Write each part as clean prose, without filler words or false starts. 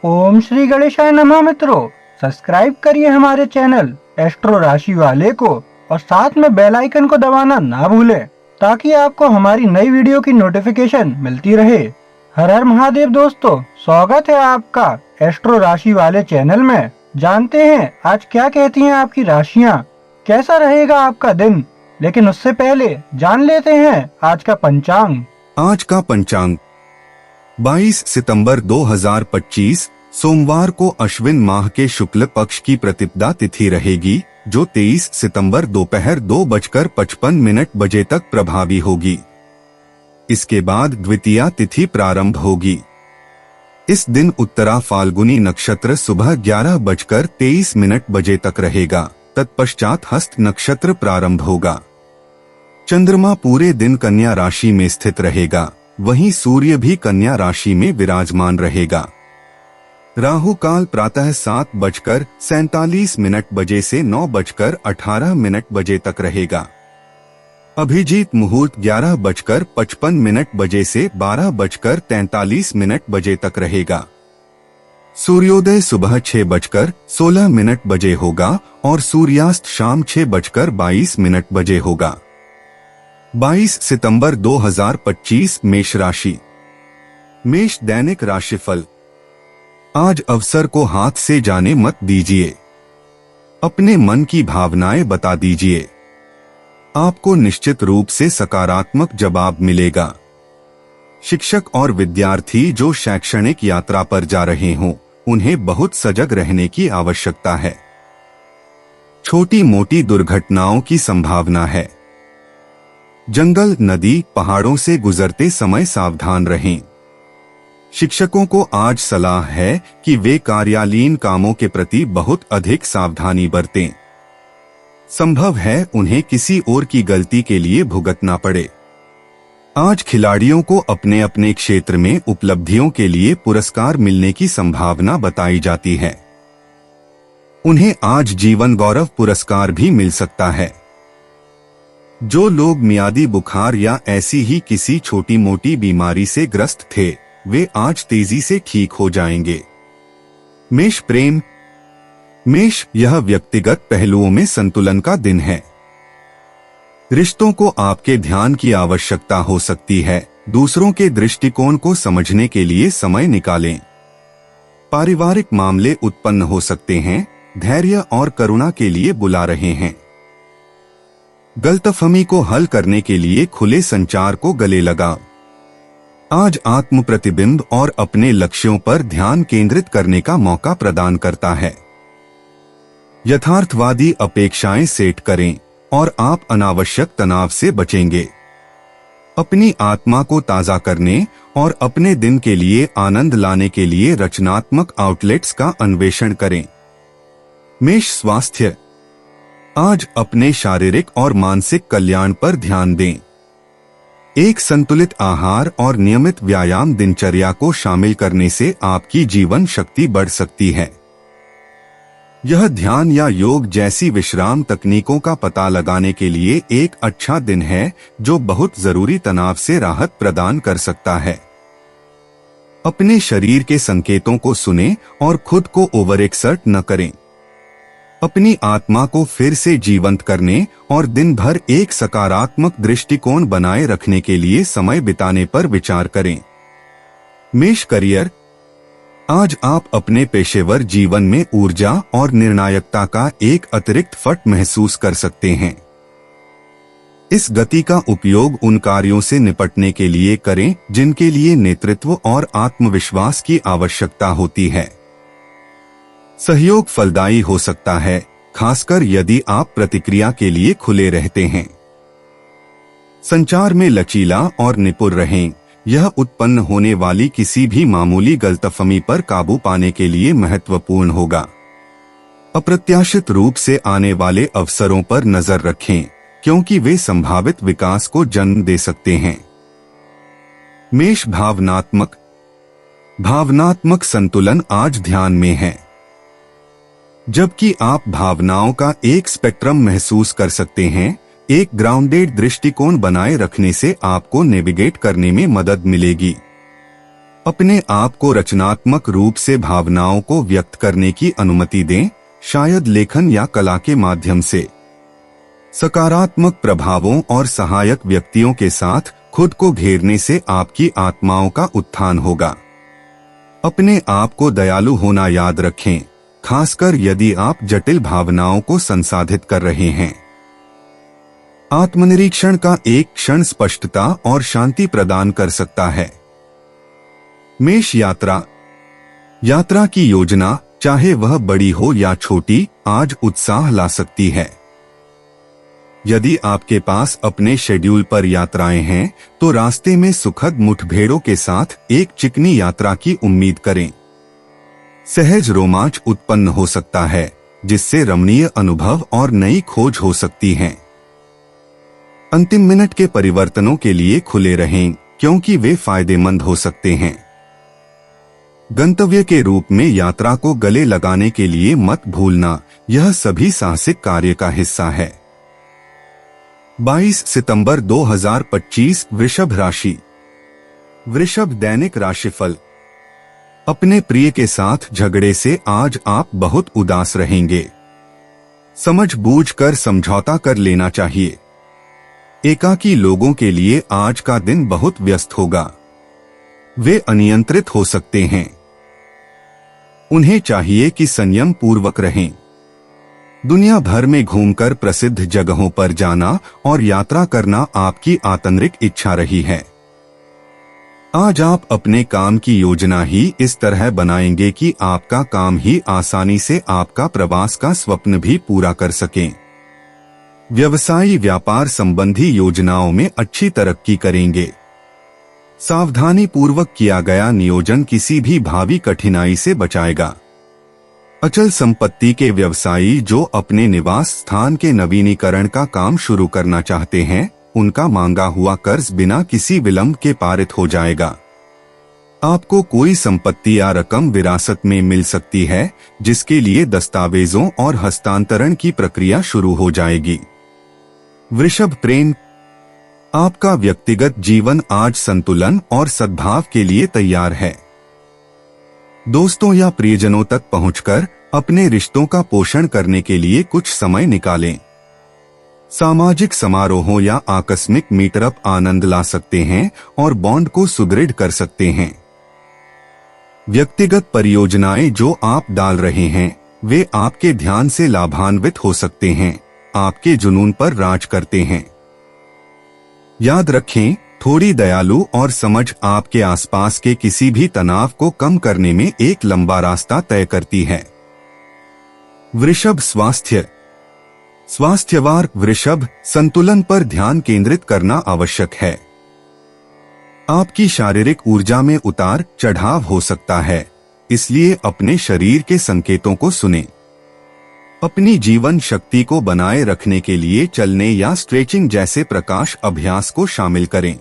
ओम श्री गणेशाय नमः। मित्रों, सब्सक्राइब करिए हमारे चैनल एस्ट्रो राशि वाले को और साथ में बेल आइकन को दबाना ना भूलें ताकि आपको हमारी नई वीडियो की नोटिफिकेशन मिलती रहे। हर हर महादेव दोस्तों, स्वागत है आपका एस्ट्रो राशि वाले चैनल में। जानते हैं आज क्या कहती हैं आपकी राशियां, कैसा रहेगा आपका दिन। लेकिन उससे पहले जान लेते हैं आज का पंचांग। आज का पंचांग 22 सितंबर 2025 सोमवार को अश्विन माह के शुक्ल पक्ष की प्रतिपदा तिथि रहेगी, जो 23 सितंबर दोपहर 2:55 बजे तक प्रभावी होगी। इसके बाद द्वितीया तिथि प्रारंभ होगी। इस दिन उत्तरा फाल्गुनी नक्षत्र सुबह 11:23 बजे तक रहेगा। तत्पश्चात हस्त नक्षत्र प्रारंभ होगा। चंद्रमा पूरे दिन कन्या राशि में स्थित रहेगा, वहीं सूर्य भी कन्या राशि में विराजमान रहेगा। राहु काल प्रातः 7:47 बजे से 9:18 बजे तक रहेगा। अभिजीत मुहूर्त 11:55 बजे से 12:43 बजे तक रहेगा। सूर्योदय सुबह 6:16 बजे होगा और सूर्यास्त शाम 6:22 बजे होगा। 22 सितंबर 2025 मेष राशि। मेष दैनिक राशिफल। आज अवसर को हाथ से जाने मत दीजिए। अपने मन की भावनाएं बता दीजिए। आपको निश्चित रूप से सकारात्मक जवाब मिलेगा। शिक्षक और विद्यार्थी जो शैक्षणिक यात्रा पर जा रहे हों, उन्हें बहुत सजग रहने की आवश्यकता है। छोटी मोटी दुर्घटनाओं की संभावना है। जंगल, नदी, पहाड़ों से गुजरते समय सावधान रहें। शिक्षकों को आज सलाह है कि वे कार्यालयीन कामों के प्रति बहुत अधिक सावधानी बरतें। संभव है उन्हें किसी और की गलती के लिए भुगतना पड़े। आज खिलाड़ियों को अपने अपने क्षेत्र में उपलब्धियों के लिए पुरस्कार मिलने की संभावना बताई जाती है। उन्हें आज जीवन गौरव पुरस्कार भी मिल सकता है। जो लोग मियादी बुखार या ऐसी ही किसी छोटी मोटी बीमारी से ग्रस्त थे, वे आज तेजी से ठीक हो जाएंगे। मेष प्रेम। मेष, यह व्यक्तिगत पहलुओं में संतुलन का दिन है। रिश्तों को आपके ध्यान की आवश्यकता हो सकती है। दूसरों के दृष्टिकोण को समझने के लिए समय निकालें। पारिवारिक मामले उत्पन्न हो सकते हैं। धैर्य और करुणा के लिए बुला रहे हैं। गलतफहमी को हल करने के लिए खुले संचार को गले लगाओ। आज आत्म प्रतिबिंब और अपने लक्ष्यों पर ध्यान केंद्रित करने का मौका प्रदान करता है। यथार्थवादी अपेक्षाएं सेट करें और आप अनावश्यक तनाव से बचेंगे। अपनी आत्मा को ताजा करने और अपने दिन के लिए आनंद लाने के लिए रचनात्मक आउटलेट्स का अन्वेषण करें। मेष स्वास्थ्य। आज अपने शारीरिक और मानसिक कल्याण पर ध्यान दें। एक संतुलित आहार और नियमित व्यायाम दिनचर्या को शामिल करने से आपकी जीवन शक्ति बढ़ सकती है। यह ध्यान या योग जैसी विश्राम तकनीकों का पता लगाने के लिए एक अच्छा दिन है, जो बहुत जरूरी तनाव से राहत प्रदान कर सकता है। अपने शरीर के संकेतों को सुनें और खुद को ओवर एक्सर्ट न करें। अपनी आत्मा को फिर से जीवंत करने और दिन भर एक सकारात्मक दृष्टिकोण बनाए रखने के लिए समय बिताने पर विचार करें। मेष करियर। आज आप अपने पेशेवर जीवन में ऊर्जा और निर्णायकता का एक अतिरिक्त फट महसूस कर सकते हैं। इस गति का उपयोग उन कार्यों से निपटने के लिए करें जिनके लिए नेतृत्व और आत्मविश्वास की आवश्यकता होती है। सहयोग फलदायी हो सकता है, खासकर यदि आप प्रतिक्रिया के लिए खुले रहते हैं। संचार में लचीला और निपुण रहें। यह उत्पन्न होने वाली किसी भी मामूली गलतफहमी पर काबू पाने के लिए महत्वपूर्ण होगा। अप्रत्याशित रूप से आने वाले अवसरों पर नजर रखें, क्योंकि वे संभावित विकास को जन्म दे सकते हैं। मेष भावनात्मक। भावनात्मक संतुलन आज ध्यान में है। जबकि आप भावनाओं का एक स्पेक्ट्रम महसूस कर सकते हैं, एक ग्राउंडेड दृष्टिकोण बनाए रखने से आपको नेविगेट करने में मदद मिलेगी। अपने आप को रचनात्मक रूप से भावनाओं को व्यक्त करने की अनुमति दें, शायद लेखन या कला के माध्यम से। सकारात्मक प्रभावों और सहायक व्यक्तियों के साथ खुद को घेरने से आपकी आत्माओं का उत्थान होगा। अपने आप को दयालु होना याद रखें, खासकर यदि आप जटिल भावनाओं को संसाधित कर रहे हैं। आत्मनिरीक्षण का एक क्षण स्पष्टता और शांति प्रदान कर सकता है। मेष यात्रा की योजना, चाहे वह बड़ी हो या छोटी, आज उत्साह ला सकती है। यदि आपके पास अपने शेड्यूल पर यात्राएं हैं, तो रास्ते में सुखद मुठभेड़ों के साथ एक चिकनी यात्रा की उम्मीद करें। सहज रोमांच उत्पन्न हो सकता है, जिससे रमणीय अनुभव और नई खोज हो सकती हैं। अंतिम मिनट के परिवर्तनों के लिए खुले रहें, क्योंकि वे फायदेमंद हो सकते हैं। गंतव्य के रूप में यात्रा को गले लगाने के लिए मत भूलना, यह सभी साहसिक कार्य का हिस्सा है। 22 सितंबर 2025 वृषभ राशि। वृषभ दैनिक राशिफल। अपने प्रिय के साथ झगड़े से आज आप बहुत उदास रहेंगे। समझबूझकर समझौता कर लेना चाहिए। एकाकी लोगों के लिए आज का दिन बहुत व्यस्त होगा। वे अनियंत्रित हो सकते हैं। उन्हें चाहिए कि संयम पूर्वक रहें। दुनिया भर में घूमकर प्रसिद्ध जगहों पर जाना और यात्रा करना आपकी आंतरिक इच्छा रही है। आज आप अपने काम की योजना ही इस तरह बनाएंगे कि आपका काम ही आसानी से आपका प्रवास का स्वप्न भी पूरा कर सकें। व्यवसायी व्यापार संबंधी योजनाओं में अच्छी तरक्की करेंगे। सावधानी पूर्वक किया गया नियोजन किसी भी भावी कठिनाई से बचाएगा। अचल संपत्ति के व्यवसायी जो अपने निवास स्थान के नवीनीकरण का काम शुरू करना चाहते हैं, उनका मांगा हुआ कर्ज बिना किसी विलंब के पारित हो जाएगा। आपको कोई संपत्ति या रकम विरासत में मिल सकती है, जिसके लिए दस्तावेजों और हस्तांतरण की प्रक्रिया शुरू हो जाएगी। वृषभ प्रेम। आपका व्यक्तिगत जीवन आज संतुलन और सद्भाव के लिए तैयार है। दोस्तों या प्रियजनों तक पहुंचकर अपने रिश्तों का पोषण करने के लिए कुछ समय निकालें। सामाजिक समारोहों या आकस्मिक मीटअप आनंद ला सकते हैं और बॉन्ड को सुदृढ़ कर सकते हैं। व्यक्तिगत परियोजनाएं जो आप डाल रहे हैं, वे आपके ध्यान से लाभान्वित हो सकते हैं, आपके जुनून पर राज करते हैं। याद रखें, थोड़ी दयालु और समझ आपके आसपास के किसी भी तनाव को कम करने में एक लंबा रास्ता तय करती है। वृषभ स्वास्थ्यवार वृषभ, संतुलन पर ध्यान केंद्रित करना आवश्यक है। आपकी शारीरिक ऊर्जा में उतार चढ़ाव हो सकता है, इसलिए अपने शरीर के संकेतों को सुनें। अपनी जीवन शक्ति को बनाए रखने के लिए चलने या स्ट्रेचिंग जैसे प्रकाश अभ्यास को शामिल करें।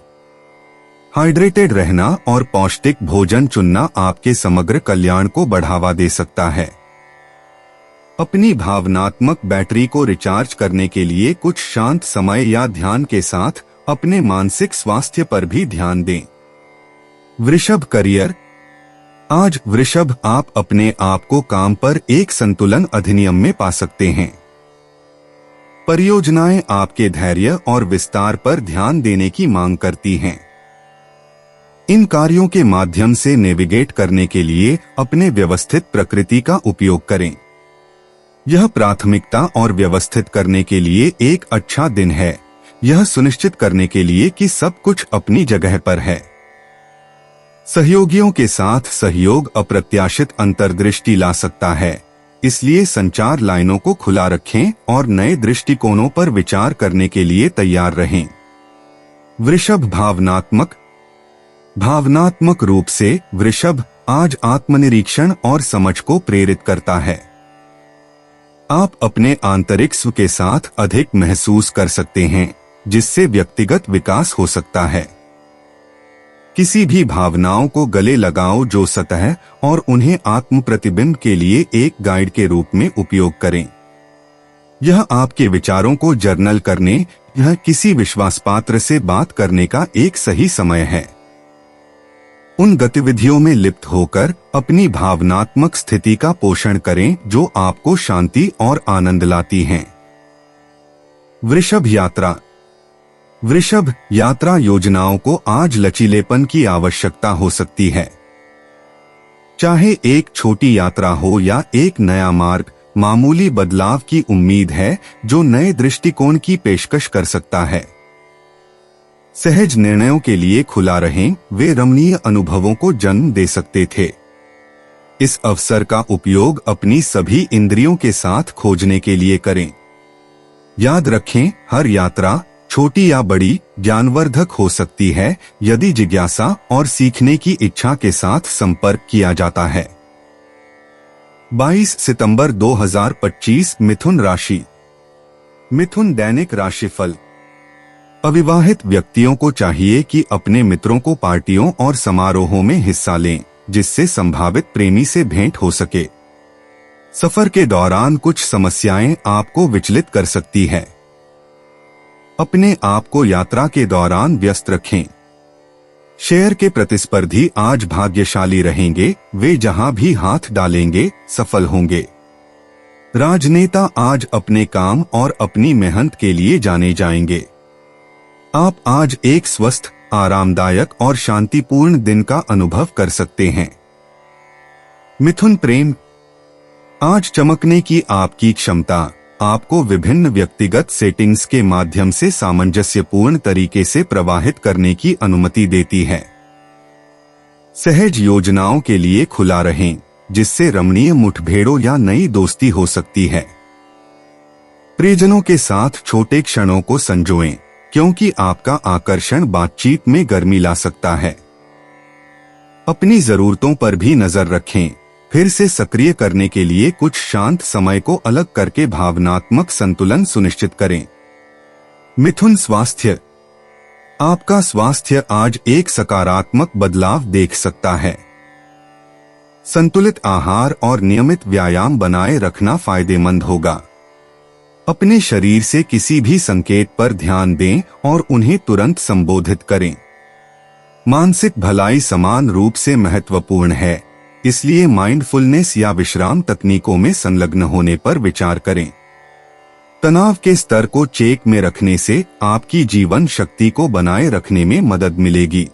हाइड्रेटेड रहना और पौष्टिक भोजन चुनना आपके समग्र कल्याण को बढ़ावा दे सकता है। अपनी भावनात्मक बैटरी को रिचार्ज करने के लिए कुछ शांत समय या ध्यान के साथ अपने मानसिक स्वास्थ्य पर भी ध्यान दें। वृषभ करियर। आज वृषभ आप अपने आप को काम पर एक संतुलन अधिनियम में पा सकते हैं। परियोजनाएं आपके धैर्य और विस्तार पर ध्यान देने की मांग करती हैं। इन कार्यों के माध्यम से नेविगेट करने के लिए अपने व्यवस्थित प्रकृति का उपयोग करें। यह प्राथमिकता और व्यवस्थित करने के लिए एक अच्छा दिन है, यह सुनिश्चित करने के लिए कि सब कुछ अपनी जगह पर है। सहयोगियों के साथ सहयोग अप्रत्याशित अंतर्दृष्टि ला सकता है, इसलिए संचार लाइनों को खुला रखें और नए दृष्टिकोणों पर विचार करने के लिए तैयार रहें। वृषभ भावनात्मक रूप से वृषभ आज आत्मनिरीक्षण और समझ को प्रेरित करता है। आप अपने आंतरिक स्व के साथ अधिक महसूस कर सकते हैं, जिससे व्यक्तिगत विकास हो सकता है। किसी भी भावनाओं को गले लगाओ जो सतह और उन्हें आत्म प्रतिबिंब के लिए एक गाइड के रूप में उपयोग करें। यह आपके विचारों को जर्नल करने या किसी विश्वासपात्र से बात करने का एक सही समय है। उन गतिविधियों में लिप्त होकर अपनी भावनात्मक स्थिति का पोषण करें जो आपको शांति और आनंद लाती हैं। वृषभ यात्रा। वृषभ यात्रा योजनाओं को आज लचीलेपन की आवश्यकता हो सकती है। चाहे एक छोटी यात्रा हो या एक नया मार्ग, मामूली बदलाव की उम्मीद है जो नए दृष्टिकोण की पेशकश कर सकता है। सहज निर्णयों के लिए खुला रहें, वे रमणीय अनुभवों को जन्म दे सकते थे। इस अवसर का उपयोग अपनी सभी इंद्रियों के साथ खोजने के लिए करें। याद रखें, हर यात्रा छोटी या बड़ी ज्ञानवर्धक हो सकती है यदि जिज्ञासा और सीखने की इच्छा के साथ संपर्क किया जाता है। 22 सितंबर 2025 मिथुन राशि। मिथुन दैनिक राशिफल। अविवाहित व्यक्तियों को चाहिए कि अपने मित्रों को पार्टियों और समारोहों में हिस्सा लें, जिससे संभावित प्रेमी से भेंट हो सके। सफर के दौरान कुछ समस्याएं आपको विचलित कर सकती है। अपने आप को यात्रा के दौरान व्यस्त रखें। शेयर के प्रतिस्पर्धी आज भाग्यशाली रहेंगे, वे जहां भी हाथ डालेंगे सफल होंगे। राजनेता आज अपने काम और अपनी मेहनत के लिए जाने जाएंगे। आप आज एक स्वस्थ, आरामदायक और शांतिपूर्ण दिन का अनुभव कर सकते हैं। मिथुन प्रेम। आज चमकने की आपकी क्षमता आपको विभिन्न व्यक्तिगत सेटिंग्स के माध्यम से सामंजस्यपूर्ण तरीके से प्रवाहित करने की अनुमति देती है। सहज योजनाओं के लिए खुला रहें, जिससे रमणीय मुठभेड़ों या नई दोस्ती हो सकती है। प्रियजनों के साथ छोटे क्षणों को संजोएं, क्योंकि आपका आकर्षण बातचीत में गर्मी ला सकता है। अपनी जरूरतों पर भी नजर रखें। फिर से सक्रिय करने के लिए कुछ शांत समय को अलग करके भावनात्मक संतुलन सुनिश्चित करें। मिथुन स्वास्थ्य। आपका स्वास्थ्य आज एक सकारात्मक बदलाव देख सकता है। संतुलित आहार और नियमित व्यायाम बनाए रखना फायदेमंद होगा। अपने शरीर से किसी भी संकेत पर ध्यान दें और उन्हें तुरंत संबोधित करें। मानसिक भलाई समान रूप से महत्वपूर्ण है, इसलिए माइंडफुलनेस या विश्राम तकनीकों में संलग्न होने पर विचार करें। तनाव के स्तर को चेक में रखने से आपकी जीवन शक्ति को बनाए रखने में मदद मिलेगी।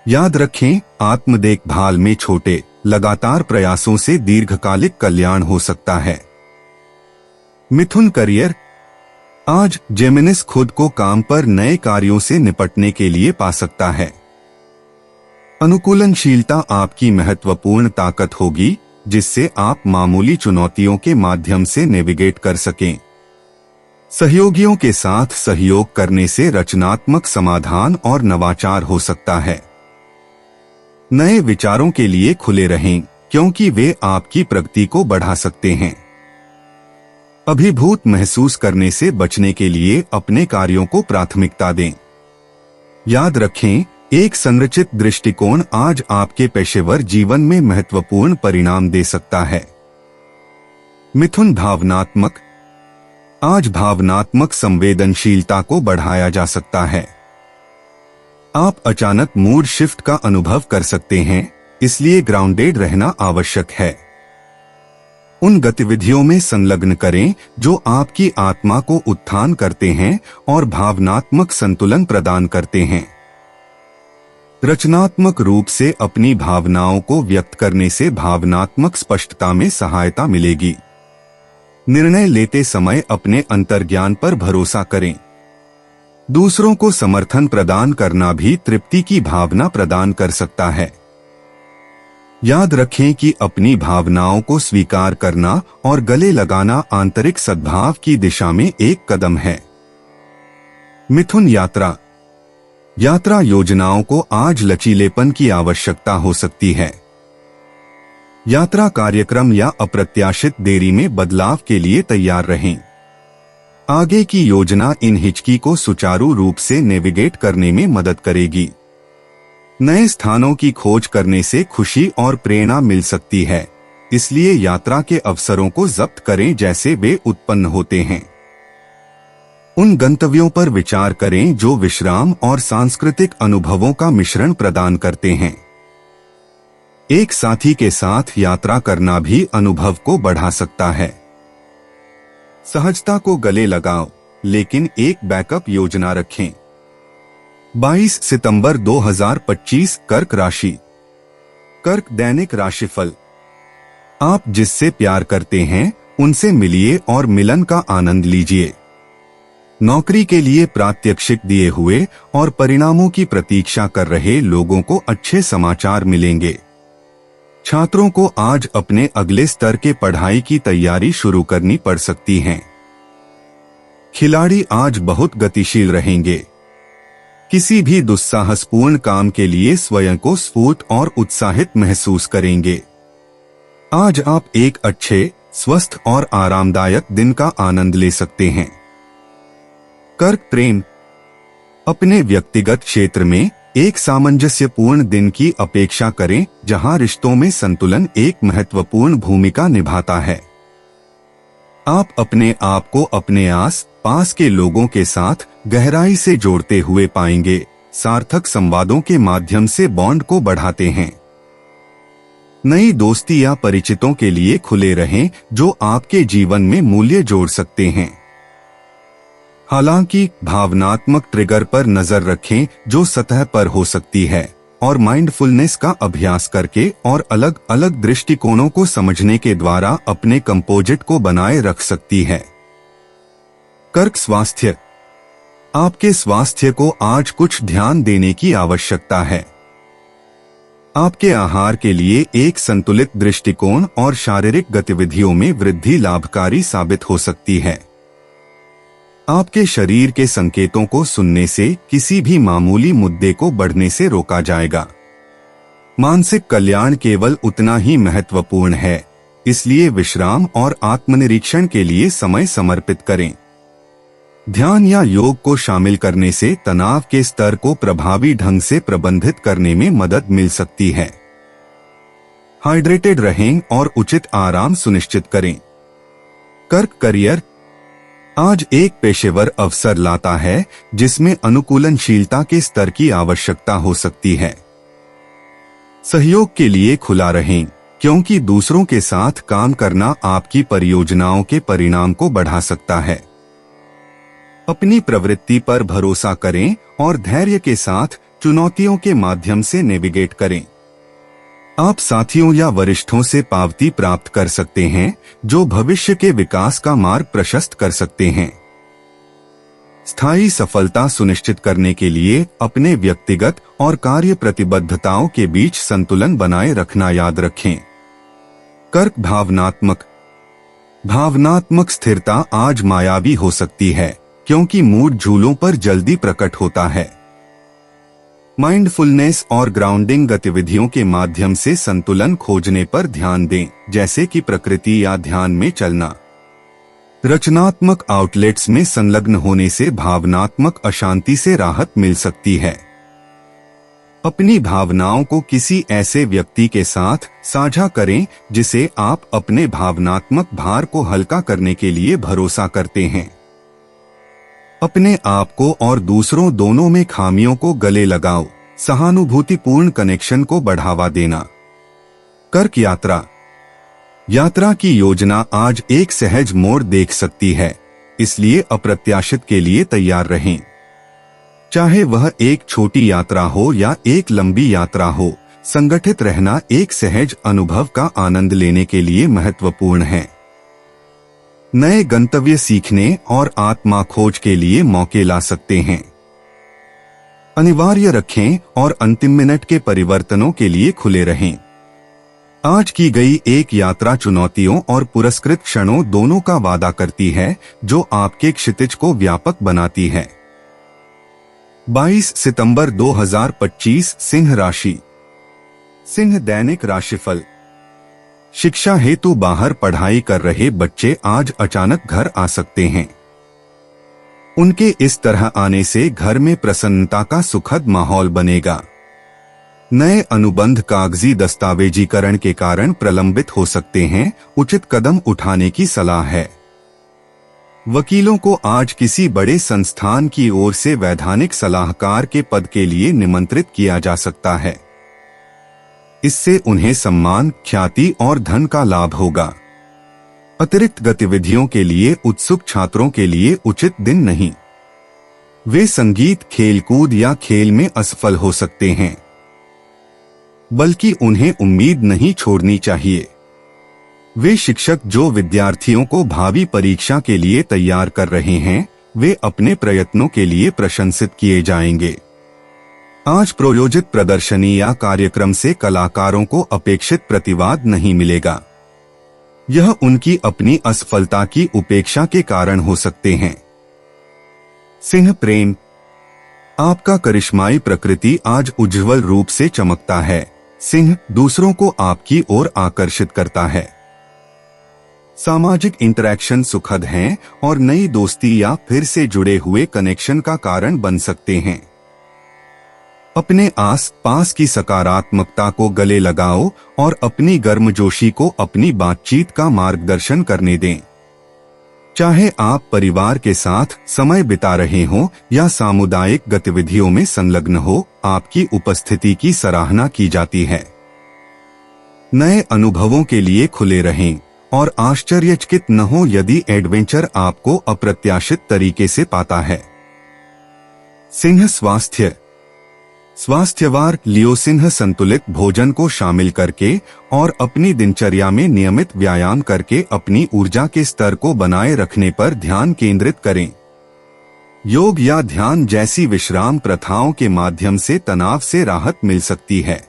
याद रखें, आत्म देखभाल में छोटे, लगातार प्रयासों से दीर्घकालिक कल्याण हो सकता है। मिथुन करियर। आज जेमिनिस खुद को काम पर नए कार्यों से निपटने के लिए पा सकता है। अनुकूलनशीलता आपकी महत्वपूर्ण ताकत होगी, जिससे आप मामूली चुनौतियों के माध्यम से नेविगेट कर सकें। सहयोगियों के साथ सहयोग करने से रचनात्मक समाधान और नवाचार हो सकता है। नए विचारों के लिए खुले रहें, क्योंकि वे आपकी प्रगति को बढ़ा सकते हैं। अभिभूत महसूस करने से बचने के लिए अपने कार्यों को प्राथमिकता दें। याद रखें, एक संरचित दृष्टिकोण आज आपके पेशेवर जीवन में महत्वपूर्ण परिणाम दे सकता है। मिथुन भावनात्मक। आज भावनात्मक संवेदनशीलता को बढ़ाया जा सकता है। आप अचानक मूड शिफ्ट का अनुभव कर सकते हैं, इसलिए ग्राउंडेड रहना आवश्यक है। उन गतिविधियों में संलग्न करें जो आपकी आत्मा को उत्थान करते हैं और भावनात्मक संतुलन प्रदान करते हैं। रचनात्मक रूप से अपनी भावनाओं को व्यक्त करने से भावनात्मक स्पष्टता में सहायता मिलेगी। निर्णय लेते समय अपने अंतर्ज्ञान पर भरोसा करें। दूसरों को समर्थन प्रदान करना भी तृप्ति की भावना प्रदान कर सकता है। याद रखें कि अपनी भावनाओं को स्वीकार करना और गले लगाना आंतरिक सद्भाव की दिशा में एक कदम है। मिथुन यात्रा। यात्रा योजनाओं को आज लचीलेपन की आवश्यकता हो सकती है। यात्रा कार्यक्रम या अप्रत्याशित देरी में बदलाव के लिए तैयार रहें। आगे की योजना इन हिचकी को सुचारू रूप से नेविगेट करने में मदद करेगी। नए स्थानों की खोज करने से खुशी और प्रेरणा मिल सकती है, इसलिए यात्रा के अवसरों को जब्त करें जैसे वे उत्पन्न होते हैं। उन गंतव्यों पर विचार करें जो विश्राम और सांस्कृतिक अनुभवों का मिश्रण प्रदान करते हैं। एक साथी के साथ यात्रा करना भी अनुभव को बढ़ा सकता है। सहजता को गले लगाओ, लेकिन एक बैकअप योजना रखें। 22 सितंबर 2025 कर्क राशि। कर्क दैनिक राशिफल। आप जिससे प्यार करते हैं उनसे मिलिए और मिलन का आनंद लीजिए। नौकरी के लिए प्रात्यक्षिक दिए हुए और परिणामों की प्रतीक्षा कर रहे लोगों को अच्छे समाचार मिलेंगे। छात्रों को आज अपने अगले स्तर के पढ़ाई की तैयारी शुरू करनी पड़ सकती है। खिलाड़ी आज बहुत गतिशील रहेंगे। किसी भी दुस्साहसपूर्ण काम के लिए स्वयं को स्फूर्त और उत्साहित महसूस करेंगे। आज आप एक अच्छे, स्वस्थ और आरामदायक दिन का आनंद ले सकते हैं। कर्क प्रेम। अपने व्यक्तिगत क्षेत्र में एक सामंजस्यपूर्ण दिन की अपेक्षा करें जहां रिश्तों में संतुलन एक महत्वपूर्ण भूमिका निभाता है। आप अपने आप को अपने आस पास के लोगों के साथ गहराई से जोड़ते हुए पाएंगे। सार्थक संवादों के माध्यम से बॉन्ड को बढ़ाते हैं। नई दोस्ती या परिचितों के लिए खुले रहें जो आपके जीवन में मूल्य जोड़ सकते हैं। हालांकि भावनात्मक ट्रिगर पर नजर रखें जो सतह पर हो सकती है और माइंडफुलनेस का अभ्यास करके और अलग अलग दृष्टिकोणों को समझने के द्वारा अपने कंपोजिट को बनाए रख सकती है। कर्क स्वास्थ्य। आपके स्वास्थ्य को आज कुछ ध्यान देने की आवश्यकता है। आपके आहार के लिए एक संतुलित दृष्टिकोण और शारीरिक गतिविधियों में वृद्धि लाभकारी साबित हो सकती है। आपके शरीर के संकेतों को सुनने से किसी भी मामूली मुद्दे को बढ़ने से रोका जाएगा। मानसिक कल्याण केवल उतना ही महत्वपूर्ण है, इसलिए विश्राम और आत्मनिरीक्षण के लिए समय समर्पित करें। ध्यान या योग को शामिल करने से तनाव के स्तर को प्रभावी ढंग से प्रबंधित करने में मदद मिल सकती है। हाइड्रेटेड रहें और उचित आराम सुनिश्चित करें। कर्क करियर। आज एक पेशेवर अवसर लाता है जिसमें अनुकूलनशीलता के स्तर की आवश्यकता हो सकती है। सहयोग के लिए खुला रहें, क्योंकि दूसरों के साथ काम करना आपकी परियोजनाओं के परिणाम को बढ़ा सकता है। अपनी प्रवृत्ति पर भरोसा करें और धैर्य के साथ चुनौतियों के माध्यम से नेविगेट करें। आप साथियों या वरिष्ठों से पावती प्राप्त कर सकते हैं जो भविष्य के विकास का मार्ग प्रशस्त कर सकते हैं। स्थायी सफलता सुनिश्चित करने के लिए अपने व्यक्तिगत और कार्य प्रतिबद्धताओं के बीच संतुलन बनाए रखना याद रखें। कर्क भावनात्मक स्थिरता आज मायावी हो सकती है, क्योंकि मूड झूलों पर जल्दी प्रकट होता है। माइंडफुलनेस और ग्राउंडिंग गतिविधियों के माध्यम से संतुलन खोजने पर ध्यान दें, जैसे कि प्रकृति या ध्यान में चलना। रचनात्मक आउटलेट्स में संलग्न होने से भावनात्मक अशांति से राहत मिल सकती है। अपनी भावनाओं को किसी ऐसे व्यक्ति के साथ साझा करें जिसे आप अपने भावनात्मक भार को हल्का करने के लिए भरोसा करते हैं। अपने आप को और दूसरों दोनों में खामियों को गले लगाओ। सहानुभूतिपूर्ण कनेक्शन को बढ़ावा देना। कर्क यात्रा की योजना आज एक सहज मोड़ देख सकती है, इसलिए अप्रत्याशित के लिए तैयार रहें। चाहे वह एक छोटी यात्रा हो या एक लंबी यात्रा हो, संगठित रहना एक सहज अनुभव का आनंद लेने के लिए महत्वपूर्ण है। नए गंतव्य सीखने और आत्मा खोज के लिए मौके ला सकते हैं। अनिवार्य रखें और अंतिम मिनट के परिवर्तनों के लिए खुले रहें। आज की गई एक यात्रा चुनौतियों और पुरस्कृत क्षणों दोनों का वादा करती है, जो आपके क्षितिज को व्यापक बनाती है। 22 सितंबर 2025 सिंह राशि। सिंह दैनिक राशिफल। शिक्षा हेतु बाहर पढ़ाई कर रहे बच्चे आज अचानक घर आ सकते हैं। उनके इस तरह आने से घर में प्रसन्नता का सुखद माहौल बनेगा। नए अनुबंध कागजी दस्तावेजीकरण के कारण प्रलंबित हो सकते हैं, उचित कदम उठाने की सलाह है। वकीलों को आज किसी बड़े संस्थान की ओर से वैधानिक सलाहकार के पद के लिए निमंत्रित किया जा सकता है। इससे उन्हें सम्मान, ख्याति और धन का लाभ होगा। अतिरिक्त गतिविधियों के लिए उत्सुक छात्रों के लिए उचित दिन नहीं। वे संगीत, खेलकूद या खेल में असफल हो सकते हैं, बल्कि उन्हें उम्मीद नहीं छोड़नी चाहिए। वे शिक्षक जो विद्यार्थियों को भावी परीक्षा के लिए तैयार कर रहे हैं, वे अपने प्रयत्नों के लिए प्रशंसित किए जाएंगे। आज प्रायोजित प्रदर्शनी या कार्यक्रम से कलाकारों को अपेक्षित प्रतिवाद नहीं मिलेगा। यह उनकी अपनी असफलता की उपेक्षा के कारण हो सकते हैं। सिंह प्रेम, आपका करिश्माई प्रकृति आज उज्ज्वल रूप से चमकता है। सिंह दूसरों को आपकी ओर आकर्षित करता है। सामाजिक इंटरैक्शन सुखद हैं और नई दोस्ती या फिर से जुड़े हुए कनेक्शन का कारण बन सकते हैं। अपने आस पास की सकारात्मकता को गले लगाओ और अपनी गर्मजोशी को अपनी बातचीत का मार्गदर्शन करने दें। चाहे आप परिवार के साथ समय बिता रहे हों या सामुदायिक गतिविधियों में संलग्न हो, आपकी उपस्थिति की सराहना की जाती है। नए अनुभवों के लिए खुले रहें और आश्चर्यचकित न हो यदि एडवेंचर आपको अप्रत्याशित तरीके से पाता है। सिंह स्वास्थ्य, स्वास्थ्यवार लियो सिंह संतुलित भोजन को शामिल करके और अपनी दिनचर्या में नियमित व्यायाम करके अपनी ऊर्जा के स्तर को बनाए रखने पर ध्यान केंद्रित करें। योग या ध्यान जैसी विश्राम प्रथाओं के माध्यम से तनाव से राहत मिल सकती है।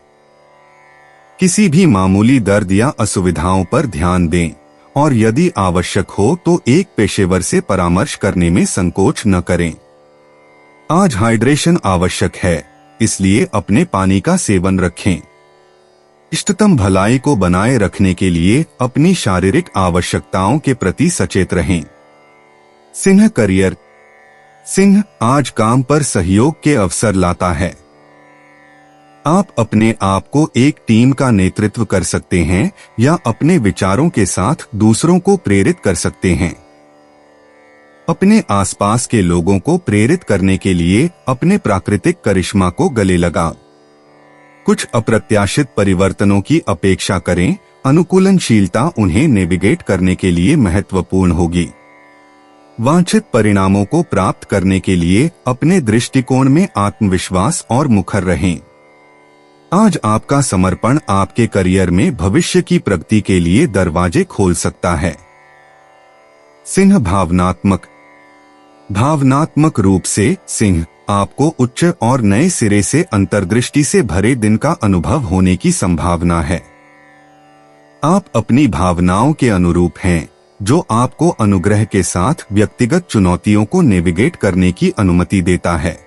किसी भी मामूली दर्द या असुविधाओं पर ध्यान दें और यदि आवश्यक हो तो एक पेशेवर से परामर्श करने में संकोच न करें। आज हाइड्रेशन आवश्यक है, इसलिए अपने पानी का सेवन रखें। इष्टतम भलाई को बनाए रखने के लिए अपनी शारीरिक आवश्यकताओं के प्रति सचेत रहें। सिंह करियर, सिंह आज काम पर सहयोग के अवसर लाता है। आप अपने आप को एक टीम का नेतृत्व कर सकते हैं या अपने विचारों के साथ दूसरों को प्रेरित कर सकते हैं। अपने आसपास के लोगों को प्रेरित करने के लिए अपने प्राकृतिक करिश्मा को गले लगाओ। कुछ अप्रत्याशित परिवर्तनों की अपेक्षा करें, अनुकूलनशीलता उन्हें नेविगेट करने के लिए महत्वपूर्ण होगी। वांछित परिणामों को प्राप्त करने के लिए अपने दृष्टिकोण में आत्मविश्वास और मुखर रहें। आज आपका समर्पण आपके करियर में भविष्य की प्रगति के लिए दरवाजे खोल सकता है। सिंह भावनात्मक, भावनात्मक रूप से सिंह आपको उच्च और नए सिरे से अंतर्दृष्टि से भरे दिन का अनुभव होने की संभावना है। आप अपनी भावनाओं के अनुरूप हैं, जो आपको अनुग्रह के साथ व्यक्तिगत चुनौतियों को नेविगेट करने की अनुमति देता है।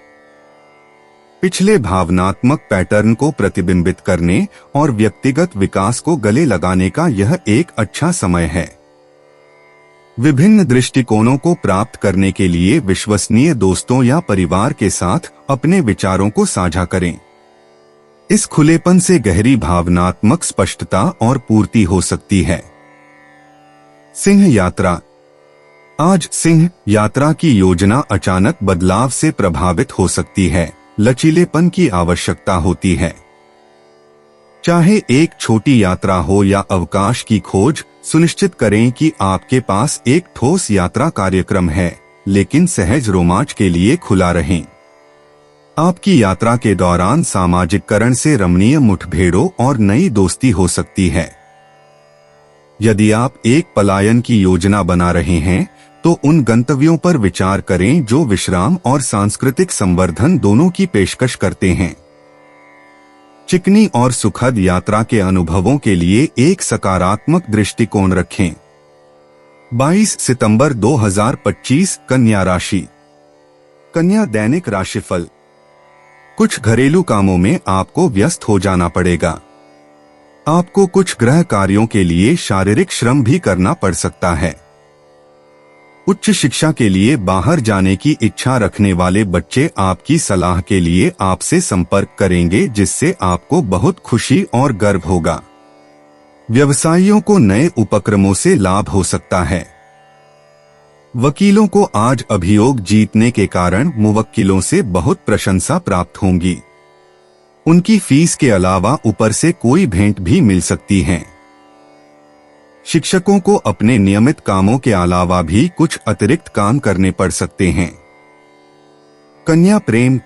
पिछले भावनात्मक पैटर्न को प्रतिबिंबित करने और व्यक्तिगत विकास को गले लगाने का यह एक अच्छा समय है। विभिन्न दृष्टिकोणों को प्राप्त करने के लिए विश्वसनीय दोस्तों या परिवार के साथ अपने विचारों को साझा करें। इस खुलेपन से गहरी भावनात्मक स्पष्टता और पूर्ति हो सकती है। सिंह यात्रा, आज सिंह यात्रा की योजना अचानक बदलाव से प्रभावित हो सकती है। लचीलेपन की आवश्यकता होती है। चाहे एक छोटी यात्रा हो या अवकाश की खोज, सुनिश्चित करें कि आपके पास एक ठोस यात्रा कार्यक्रम है, लेकिन सहज रोमांच के लिए खुला रहें। आपकी यात्रा के दौरान सामाजिककरण से रमणीय मुठभेड़ों और नई दोस्ती हो सकती है। यदि आप एक पलायन की योजना बना रहे हैं, तो उन गंतव्यों पर विचार करें जो विश्राम और सांस्कृतिक संवर्धन दोनों की पेशकश करते हैं। चिकनी और सुखद यात्रा के अनुभवों के लिए एक सकारात्मक दृष्टिकोण रखें। 22 सितंबर 2025 कन्या राशि। कन्या दैनिक राशिफल। कुछ घरेलू कामों में आपको व्यस्त हो जाना पड़ेगा। आपको कुछ गृह कार्यों के लिए शारीरिक श्रम भी करना पड़ सकता है। उच्च शिक्षा के लिए बाहर जाने की इच्छा रखने वाले बच्चे आपकी सलाह के लिए आपसे संपर्क करेंगे, जिससे आपको बहुत खुशी और गर्व होगा। व्यवसायियों को नए उपक्रमों से लाभ हो सकता है। वकीलों को आज अभियोग जीतने के कारण मुवक्किलों से बहुत प्रशंसा प्राप्त होंगी। उनकी फीस के अलावा ऊपर से कोई भेंट भी मिल सकती है। शिक्षकों को अपने नियमित कामों के अलावा भी कुछ अतिरिक्त काम करने पड़ सकते हैं। कन्या प्रेम,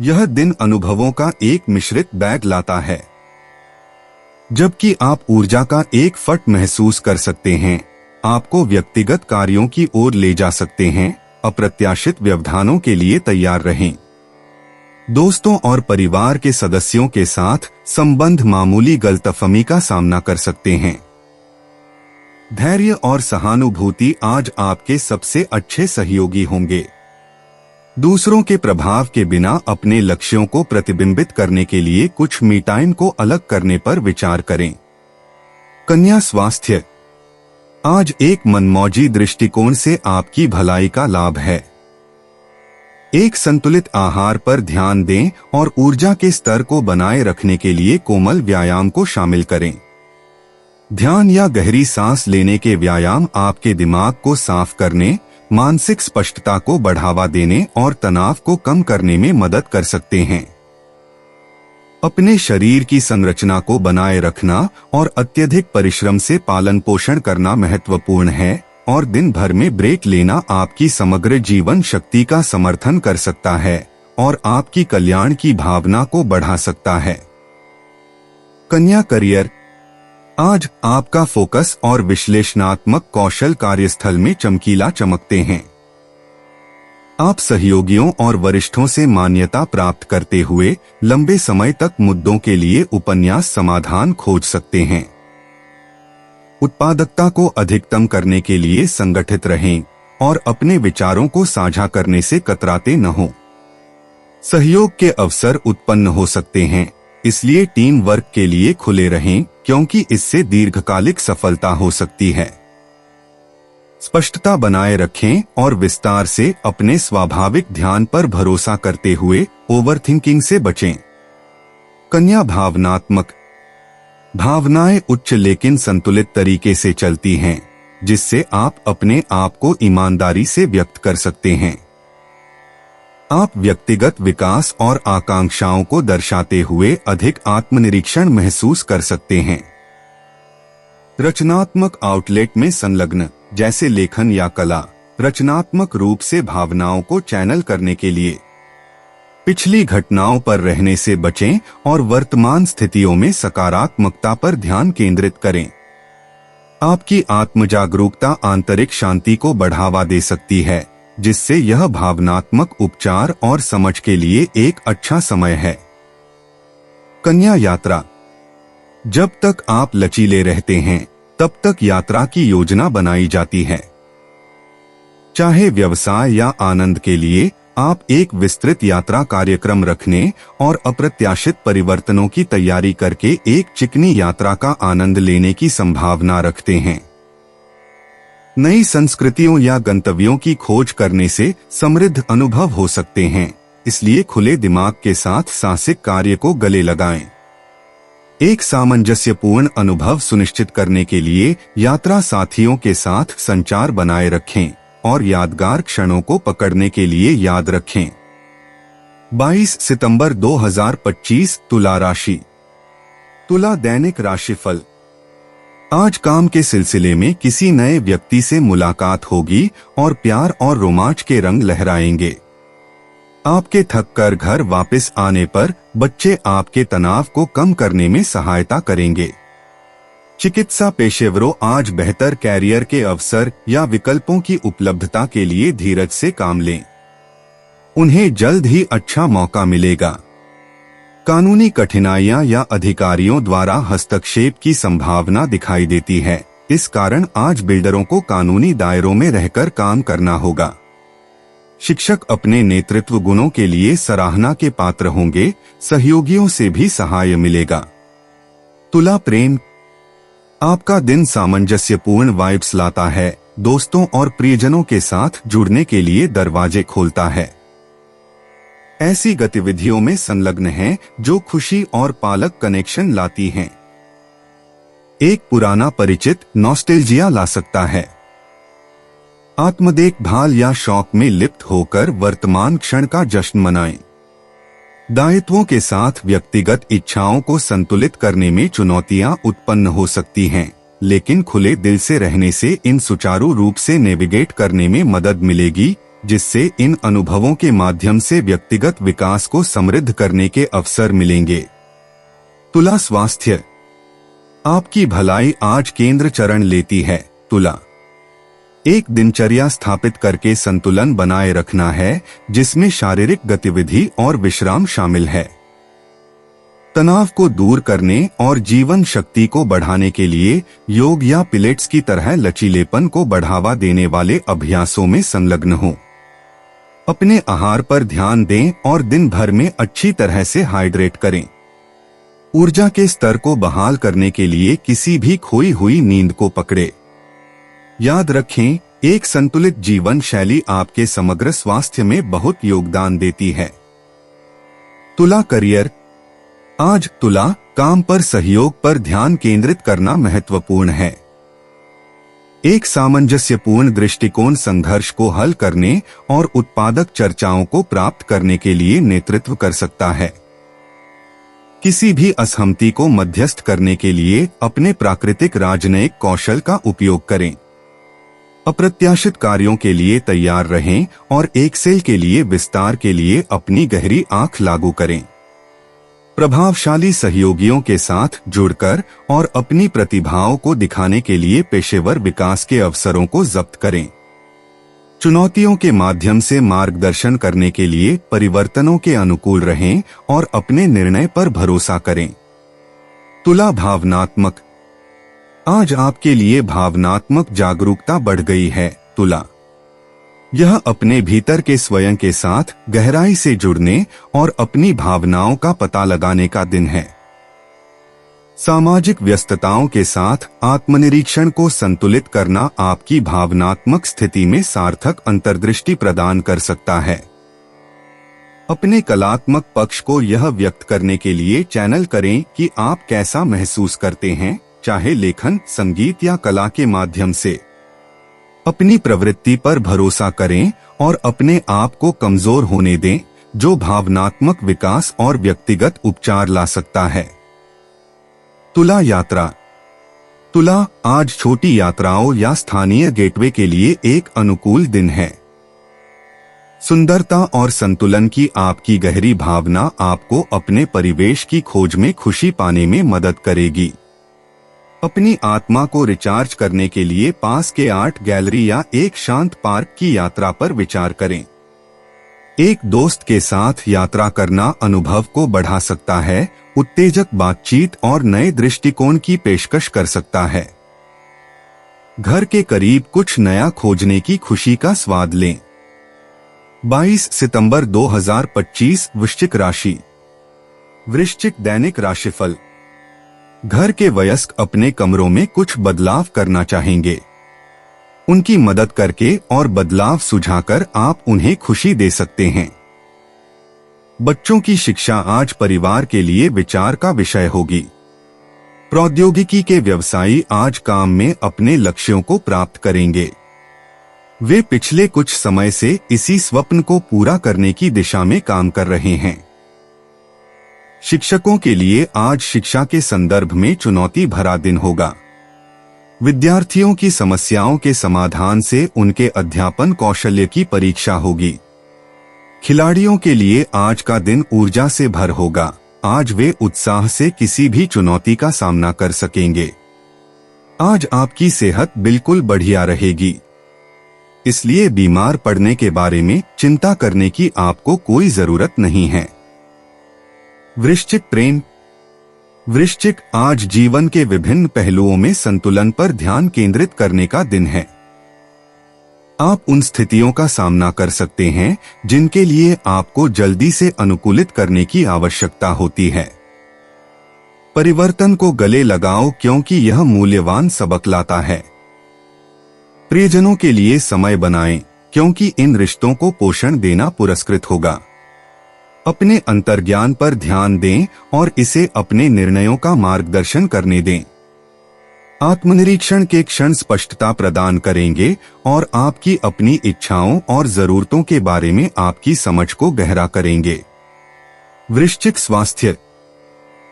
यह दिन अनुभवों का एक मिश्रित बैग लाता है। जबकि आप ऊर्जा का एक फट महसूस कर सकते हैं, आपको व्यक्तिगत कार्यों की ओर ले जा सकते हैं। अप्रत्याशित व्यवधानों के लिए तैयार रहें। दोस्तों और परिवार के सदस्यों के साथ संबंध मामूली गलतफहमी का सामना कर सकते हैं। धैर्य और सहानुभूति आज आपके सबसे अच्छे सहयोगी होंगे। दूसरों के प्रभाव के बिना अपने लक्ष्यों को प्रतिबिंबित करने के लिए कुछ मी टाइम को अलग करने पर विचार करें। कन्या स्वास्थ्य, आज एक मनमौजी दृष्टिकोण से आपकी भलाई का लाभ है। एक संतुलित आहार पर ध्यान दें और ऊर्जा के स्तर को बनाए रखने के लिए कोमल व्यायाम को शामिल करें। ध्यान या गहरी सांस लेने के व्यायाम आपके दिमाग को साफ करने, मानसिक स्पष्टता को बढ़ावा देने और तनाव को कम करने में मदद कर सकते हैं। अपने शरीर की संरचना को बनाए रखना और अत्यधिक परिश्रम से पालन पोषण करना महत्वपूर्ण है, और दिन भर में ब्रेक लेना आपकी समग्र जीवन शक्ति का समर्थन कर सकता है और आपकी कल्याण की भावना को बढ़ा सकता है। कन्या करियर, आज आपका फोकस और विश्लेषणात्मक कौशल कार्यस्थल में चमकीला चमकते हैं। आप सहयोगियों और वरिष्ठों से मान्यता प्राप्त करते हुए लंबे समय तक मुद्दों के लिए उपन्यास समाधान खोज सकते हैं। उत्पादकता को अधिकतम करने के लिए संगठित रहें और अपने विचारों को साझा करने से कतराते न हों। सहयोग के अवसर उत्पन्न हो सकते हैं, इसलिए टीम वर्क के लिए खुले रहें क्योंकि इससे दीर्घकालिक सफलता हो सकती है। स्पष्टता बनाए रखें और विस्तार से अपने स्वाभाविक ध्यान पर भरोसा करते हुए ओवरथिंकिंग से बचें। कन्या भावनात्मक, भावनाएं उच्च लेकिन संतुलित तरीके से चलती हैं, जिससे आप अपने आप को ईमानदारी से व्यक्त कर सकते हैं। आप व्यक्तिगत विकास और आकांक्षाओं को दर्शाते हुए अधिक आत्मनिरीक्षण महसूस कर सकते हैं। रचनात्मक आउटलेट में संलग्न, जैसे लेखन या कला, रचनात्मक रूप से भावनाओं को चैनल करने के लिए पिछली घटनाओं पर रहने से बचें और वर्तमान स्थितियों में सकारात्मकता पर ध्यान केंद्रित करें। आपकी आत्मजागरूकता आंतरिक शांति को बढ़ावा दे सकती है, जिससे यह भावनात्मक उपचार और समझ के लिए एक अच्छा समय है। कन्या यात्रा, जब तक आप लचीले रहते हैं तब तक यात्रा की योजना बनाई जाती है। चाहे व्यवसाय या आनंद के लिए, आप एक विस्तृत यात्रा कार्यक्रम रखने और अप्रत्याशित परिवर्तनों की तैयारी करके एक चिकनी यात्रा का आनंद लेने की संभावना रखते हैं। नई संस्कृतियों या गंतव्यों की खोज करने से समृद्ध अनुभव हो सकते हैं, इसलिए खुले दिमाग के साथ साहसिक कार्य को गले लगाएं। एक सामंजस्यपूर्ण अनुभव सुनिश्चित करने के लिए यात्रा साथियों के साथ संचार बनाए रखें और यादगार क्षणों को पकड़ने के लिए याद रखें। 22 सितंबर 2025 तुला राशि। तुला दैनिक राशिफल। आज काम के सिलसिले में किसी नए व्यक्ति से मुलाकात होगी और प्यार और रोमांच के रंग लहराएंगे। आपके थक कर घर वापस आने पर बच्चे आपके तनाव को कम करने में सहायता करेंगे। चिकित्सा पेशेवरों आज बेहतर कैरियर के अवसर या विकल्पों की उपलब्धता के लिए धीरज से काम लें। उन्हें जल्द ही अच्छा मौका मिलेगा। कानूनी कठिनाइयां या अधिकारियों द्वारा हस्तक्षेप की संभावना दिखाई देती है, इस कारण आज बिल्डरों को कानूनी दायरों में रहकर काम करना होगा। शिक्षक अपने नेतृत्व गुणों के लिए सराहना के पात्र होंगे, सहयोगियों से भी सहाय मिलेगा। तुला प्रेम, आपका दिन सामंजस्यपूर्ण वाइब्स लाता है, दोस्तों और प्रियजनों के साथ जुड़ने के लिए दरवाजे खोलता है। ऐसी गतिविधियों में संलग्न हैं जो खुशी और पालक कनेक्शन लाती हैं। एक पुराना परिचित नॉस्टैल्जिया ला सकता है। आत्मदेखभाल या शौक में लिप्त होकर वर्तमान क्षण का जश्न मनाएं। दायित्वों के साथ व्यक्तिगत इच्छाओं को संतुलित करने में चुनौतियां उत्पन्न हो सकती हैं, लेकिन खुले दिल से रहने से इन सुचारू रूप से नेविगेट करने में मदद मिलेगी, जिससे इन अनुभवों के माध्यम से व्यक्तिगत विकास को समृद्ध करने के अवसर मिलेंगे। तुला स्वास्थ्य। आपकी भलाई आज केंद्र चरण लेती है। तुला, एक दिनचर्या स्थापित करके संतुलन बनाए रखना है, जिसमें शारीरिक गतिविधि और विश्राम शामिल है। तनाव को दूर करने और जीवन शक्ति को बढ़ाने के लिए योग या पिलेट्स की तरह लचीलेपन को बढ़ावा देने वाले अभ्यासों में संलग्न हो। अपने आहार पर ध्यान दें और दिन भर में अच्छी तरह से हाइड्रेट करें। ऊर्जा के स्तर को बहाल करने के लिए किसी भी खोई हुई नींद को पकड़े। याद रखें, एक संतुलित जीवन शैली आपके समग्र स्वास्थ्य में बहुत योगदान देती है। तुला करियर। आज तुला काम पर सहयोग पर ध्यान केंद्रित करना महत्वपूर्ण है। एक सामंजस्यपूर्ण दृष्टिकोण संघर्ष को हल करने और उत्पादक चर्चाओं को प्राप्त करने के लिए नेतृत्व कर सकता है। किसी भी असहमति को मध्यस्थ करने के लिए अपने प्राकृतिक राजनयिक कौशल का उपयोग करें। अप्रत्याशित कार्यों के लिए तैयार रहें और एक्सेल के लिए विस्तार के लिए अपनी गहरी आंख लागू करें। प्रभावशाली सहयोगियों के साथ जुड़कर और अपनी प्रतिभाओं को दिखाने के लिए पेशेवर विकास के अवसरों को जब्त करें। चुनौतियों के माध्यम से मार्गदर्शन करने के लिए परिवर्तनों के अनुकूल रहें और अपने निर्णय पर भरोसा करें। तुला भावनात्मक। आज आपके लिए भावनात्मक जागरूकता बढ़ गई है। तुला, यह अपने भीतर के स्वयं के साथ गहराई से जुड़ने और अपनी भावनाओं का पता लगाने का दिन है। सामाजिक व्यस्तताओं के साथ आत्मनिरीक्षण को संतुलित करना आपकी भावनात्मक स्थिति में सार्थक अंतर्दृष्टि प्रदान कर सकता है। अपने कलात्मक पक्ष को यह व्यक्त करने के लिए चैनल करें कि आप कैसा महसूस करते हैं, चाहे लेखन, संगीत या कला के माध्यम से। अपनी प्रवृत्ति पर भरोसा करें और अपने आप को कमजोर होने दें, जो भावनात्मक विकास और व्यक्तिगत उपचार ला सकता है। तुला यात्रा। तुला, आज छोटी यात्राओं या स्थानीय गेटवे के लिए एक अनुकूल दिन है। सुंदरता और संतुलन की आपकी गहरी भावना आपको अपने परिवेश की खोज में खुशी पाने में मदद करेगी। अपनी आत्मा को रिचार्ज करने के लिए पास के आर्ट गैलरी या एक शांत पार्क की यात्रा पर विचार करें। एक दोस्त के साथ यात्रा करना अनुभव को बढ़ा सकता है, उत्तेजक बातचीत और नए दृष्टिकोण की पेशकश कर सकता है। घर के करीब कुछ नया खोजने की खुशी का स्वाद लें। 22 सितंबर 2025 वृश्चिक राशि। वृश्चिक दैनिक राशिफल। घर के वयस्क अपने कमरों में कुछ बदलाव करना चाहेंगे। उनकी मदद करके और बदलाव सुझाकर आप उन्हें खुशी दे सकते हैं। बच्चों की शिक्षा आज परिवार के लिए विचार का विषय होगी। प्रौद्योगिकी के व्यवसायी आज काम में अपने लक्ष्यों को प्राप्त करेंगे। वे पिछले कुछ समय से इसी स्वप्न को पूरा करने की दिशा में काम कर रहे हैं। शिक्षकों के लिए आज शिक्षा के संदर्भ में चुनौती भरा दिन होगा। विद्यार्थियों की समस्याओं के समाधान से उनके अध्यापन कौशल्य की परीक्षा होगी। खिलाड़ियों के लिए आज का दिन ऊर्जा से भर होगा। आज वे उत्साह से किसी भी चुनौती का सामना कर सकेंगे। आज आपकी सेहत बिल्कुल बढ़िया रहेगी, इसलिए बीमार पड़ने के बारे में चिंता करने की आपको कोई जरूरत नहीं है। वृश्चिक प्रेम। वृश्चिक, आज जीवन के विभिन्न पहलुओं में संतुलन पर ध्यान केंद्रित करने का दिन है। आप उन स्थितियों का सामना कर सकते हैं जिनके लिए आपको जल्दी से अनुकूलित करने की आवश्यकता होती है। परिवर्तन को गले लगाओ क्योंकि यह मूल्यवान सबक लाता है। प्रियजनों के लिए समय बनाएं क्योंकि इन रिश्तों को पोषण देना पुरस्कृत होगा। अपने अंतर्ज्ञान पर ध्यान दें और इसे अपने निर्णयों का मार्गदर्शन करने दें। आत्मनिरीक्षण के क्षण स्पष्टता प्रदान करेंगे और आपकी अपनी इच्छाओं और जरूरतों के बारे में आपकी समझ को गहरा करेंगे। वृश्चिक स्वास्थ्य।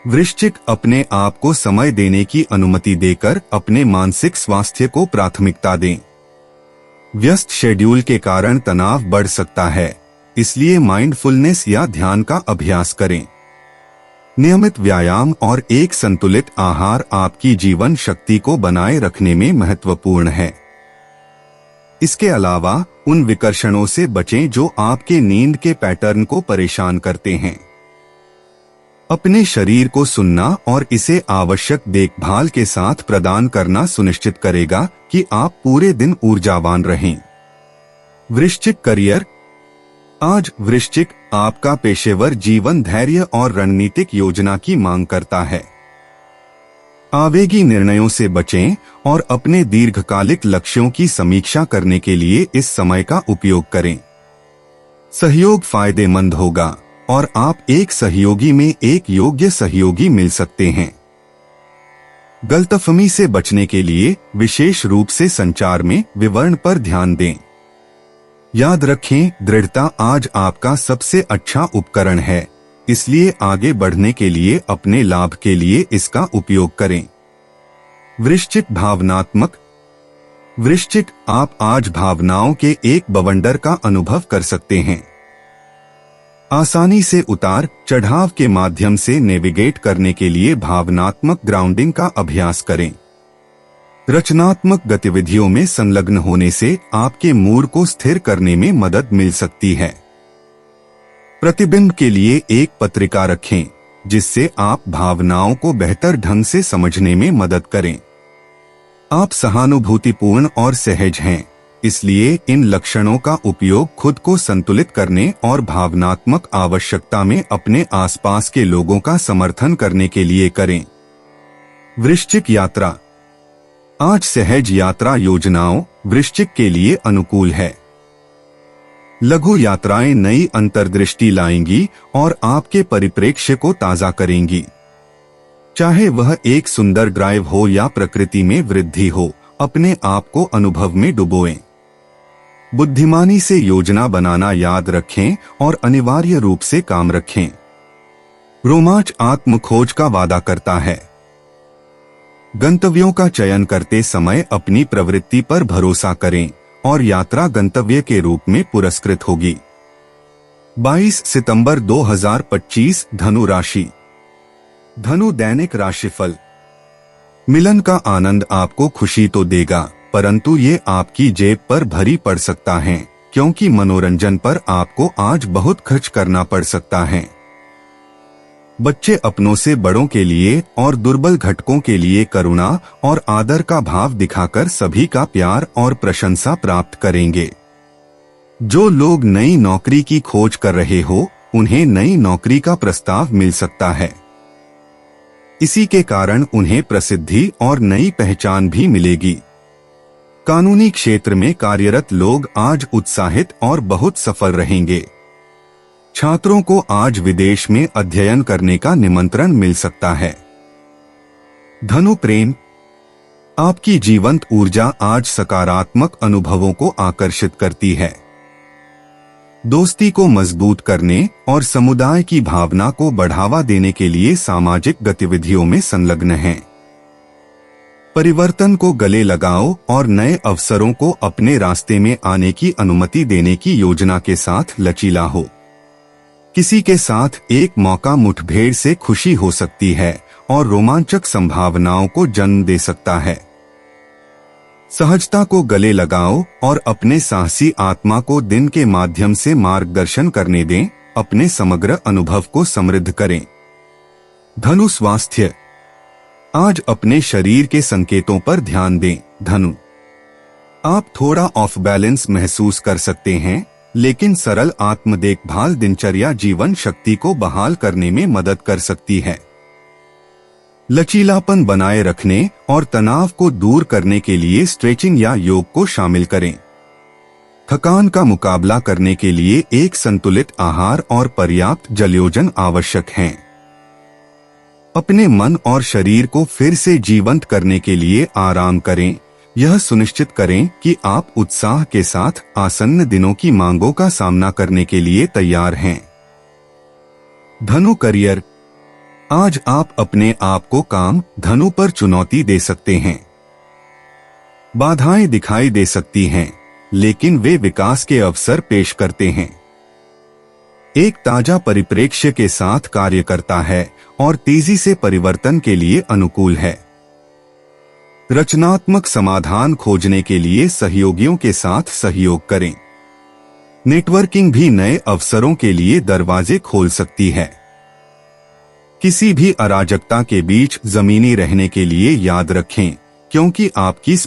वृश्चिक अपने आप को समय देने की अनुमति देकर अपने मानसिक स्वास्थ्य को प्राथमिकता दें। व्यस्त शेड्यूल के कारण तनाव बढ़ सकता है, इसलिए माइंडफुलनेस या ध्यान का अभ्यास करें। नियमित व्यायाम और एक संतुलित आहार आपकी जीवन शक्ति को बनाए रखने में महत्वपूर्ण है। इसके अलावा उन विकर्षणों से बचें जो आपके नींद के पैटर्न को परेशान करते हैं। अपने शरीर को सुनना और इसे आवश्यक देखभाल के साथ प्रदान करना सुनिश्चित करेगा कि आप पूरे दिन ऊर्जावान रहें। वृश्चिक करियर। आज वृश्चिक आपका पेशेवर जीवन धैर्य और रणनीतिक योजना की मांग करता है। आवेगी निर्णयों से बचें और अपने दीर्घकालिक लक्ष्यों की समीक्षा करने के लिए इस समय का उपयोग करें। सहयोग फायदेमंद होगा और आप एक सहयोगी में एक योग्य सहयोगी मिल सकते हैं। गलतफहमी से बचने के लिए विशेष रूप से संचार में विवरण पर ध्यान दें। याद रखें, दृढ़ता आज आपका सबसे अच्छा उपकरण है, इसलिए आगे बढ़ने के लिए अपने लाभ के लिए इसका उपयोग करें। वृश्चिक भावनात्मक। वृश्चिक आप आज भावनाओं के एक बवंडर का अनुभव कर सकते हैं। आसानी से उतार चढ़ाव के माध्यम से नेविगेट करने के लिए भावनात्मक ग्राउंडिंग का अभ्यास करें। रचनात्मक गतिविधियों में संलग्न होने से आपके मूड को स्थिर करने में मदद मिल सकती है। प्रतिबिंब के लिए एक पत्रिका रखें, जिससे आप भावनाओं को बेहतर ढंग से समझने में मदद करें। आप सहानुभूतिपूर्ण और सहज हैं, इसलिए इन लक्षणों का उपयोग खुद को संतुलित करने और भावनात्मक आवश्यकता में अपने आसपास के लोगों का समर्थन करने के लिए करें। वृश्चिक यात्रा। आज सहज यात्रा योजनाओं वृश्चिक के लिए अनुकूल है। लघु यात्राएं नई अंतर्दृष्टि लाएंगी और आपके परिप्रेक्ष्य को ताजा करेंगी। चाहे वह एक सुंदर ड्राइव हो या प्रकृति में वृद्धि हो, अपने आप को अनुभव में डुबोएं। बुद्धिमानी से योजना बनाना याद रखें और अनिवार्य रूप से काम रखें। रोमांच आत्मखोज का वादा करता है। गंतव्यों का चयन करते समय अपनी प्रवृत्ति पर भरोसा करें और यात्रा गंतव्य के रूप में पुरस्कृत होगी। 22 सितंबर 2025 धनु राशि। धनु दैनिक राशिफल। मिलन का आनंद आपको खुशी तो देगा, परंतु ये आपकी जेब पर भारी पड़ सकता है, क्योंकि मनोरंजन पर आपको आज बहुत खर्च करना पड़ सकता है। बच्चे अपनों से बड़ों के लिए और दुर्बल घटकों के लिए करुणा और आदर का भाव दिखाकर सभी का प्यार और प्रशंसा प्राप्त करेंगे। जो लोग नई नौकरी की खोज कर रहे हो, उन्हें नई नौकरी का प्रस्ताव मिल सकता है। इसी के कारण उन्हें प्रसिद्धि और नई पहचान भी मिलेगी। कानूनी क्षेत्र में कार्यरत लोग आज उत्साहित और बहुत सफल रहेंगे। छात्रों को आज विदेश में अध्ययन करने का निमंत्रण मिल सकता है। धनु प्रेम। आपकी जीवंत ऊर्जा आज सकारात्मक अनुभवों को आकर्षित करती है। दोस्ती को मजबूत करने और समुदाय की भावना को बढ़ावा देने के लिए सामाजिक गतिविधियों में संलग्न हैं। परिवर्तन को गले लगाओ और नए अवसरों को अपने रास्ते में आने की अनुमति देने की योजना के साथ लचीला हो। किसी के साथ एक मौका मुठभेड़ से खुशी हो सकती है और रोमांचक संभावनाओं को जन्म दे सकता है। सहजता को गले लगाओ और अपने साहसी आत्मा को दिन के माध्यम से मार्गदर्शन करने दें, अपने समग्र अनुभव को समृद्ध करें। धनु स्वास्थ्य। आज अपने शरीर के संकेतों पर ध्यान दें। धनु, आप थोड़ा ऑफ बैलेंस महसूस कर सकते हैं, लेकिन सरल आत्म देखभाल दिनचर्या जीवन शक्ति को बहाल करने में मदद कर सकती है। लचीलापन बनाए रखने और तनाव को दूर करने के लिए स्ट्रेचिंग या योग को शामिल करें। थकान का मुकाबला करने के लिए एक संतुलित आहार और पर्याप्त जलयोजन आवश्यक हैं। अपने मन और शरीर को फिर से जीवंत करने के लिए आराम करें। यह सुनिश्चित करें कि आप उत्साह के साथ आसन्न दिनों की मांगों का सामना करने के लिए तैयार हैं। धनु करियर, आज आप अपने आप को काम धनु पर चुनौती दे सकते हैं। बाधाएं दिखाई दे सकती हैं, लेकिन वे विकास के अवसर पेश करते हैं। एक ताजा परिप्रेक्ष्य के साथ कार्य करता है और तेजी से परिवर्तन के लिए अनुकूल है। रचनात्मक समाधान खोजने के लिए सहयोगियों के साथ सहयोग करें। नेटवर्किंग भी नए अवसरों के लिए दरवाजे खोल सकती है। किसी भी अराजकता के बीच जमीनी रहने के लिए याद रखें, क्योंकि आपकी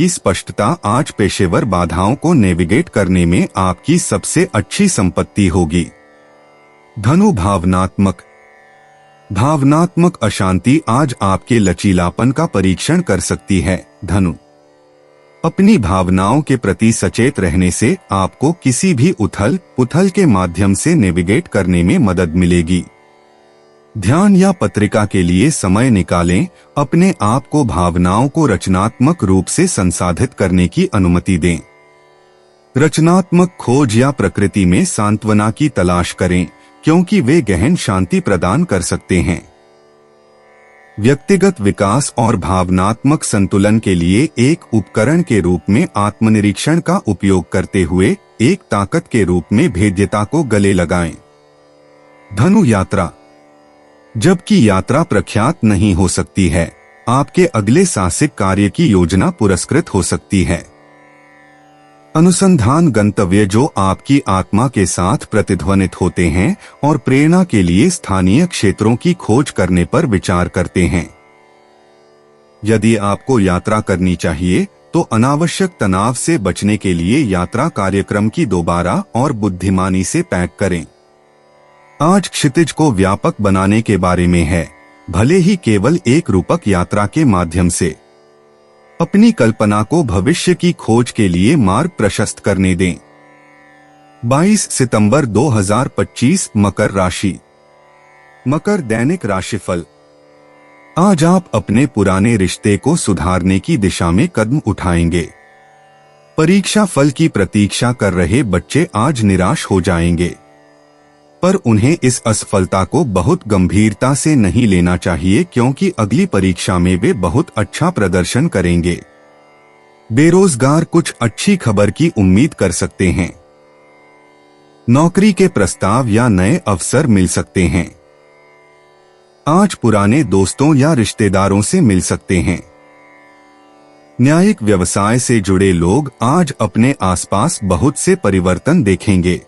स्पष्टता आज पेशेवर बाधाओं को नेविगेट करने में आपकी सबसे अच्छी संपत्ति होगी। धनु भावनात्मक अशांति आज आपके लचीलापन का परीक्षण कर सकती है। धनु, अपनी भावनाओं के प्रति सचेत रहने से आपको किसी भी उथल पुथल के माध्यम से नेविगेट करने में मदद मिलेगी। ध्यान या पत्रिका के लिए समय निकालें, अपने आप को भावनाओं को रचनात्मक रूप से संसाधित करने की अनुमति दें। रचनात्मक खोज या प्रकृति में सांत्वना की तलाश करें, क्योंकि वे गहन शांति प्रदान कर सकते हैं। व्यक्तिगत विकास और भावनात्मक संतुलन के लिए एक उपकरण के रूप में आत्मनिरीक्षण का उपयोग करते हुए एक ताकत के रूप में भेद्यता को गले लगाएं। धनु यात्रा, जबकि यात्रा प्रख्यात नहीं हो सकती है, आपके अगले साहसिक कार्य की योजना पुरस्कृत हो सकती है। अनुसंधान गंतव्य जो आपकी आत्मा के साथ प्रतिध्वनित होते हैं और प्रेरणा के लिए स्थानीय क्षेत्रों की खोज करने पर विचार करते हैं। यदि आपको यात्रा करनी चाहिए तो अनावश्यक तनाव से बचने के लिए यात्रा कार्यक्रम की दोबारा और बुद्धिमानी से पैक करें। आज क्षितिज को व्यापक बनाने के बारे में है, भले ही केवल एक रूपक यात्रा के माध्यम से। अपनी कल्पना को भविष्य की खोज के लिए मार्ग प्रशस्त करने दें। 22 सितंबर 2025 मकर राशि। मकर दैनिक राशिफल। आज आप अपने पुराने रिश्ते को सुधारने की दिशा में कदम उठाएंगे। परीक्षा फल की प्रतीक्षा कर रहे बच्चे आज निराश हो जाएंगे, पर उन्हें इस असफलता को बहुत गंभीरता से नहीं लेना चाहिए, क्योंकि अगली परीक्षा में वे बहुत अच्छा प्रदर्शन करेंगे। बेरोजगार कुछ अच्छी खबर की उम्मीद कर सकते हैं। नौकरी के प्रस्ताव या नए अवसर मिल सकते हैं। आज पुराने दोस्तों या रिश्तेदारों से मिल सकते हैं। न्यायिक व्यवसाय से जुड़े लोग आज अपने आसपास बहुत से परिवर्तन देखेंगे,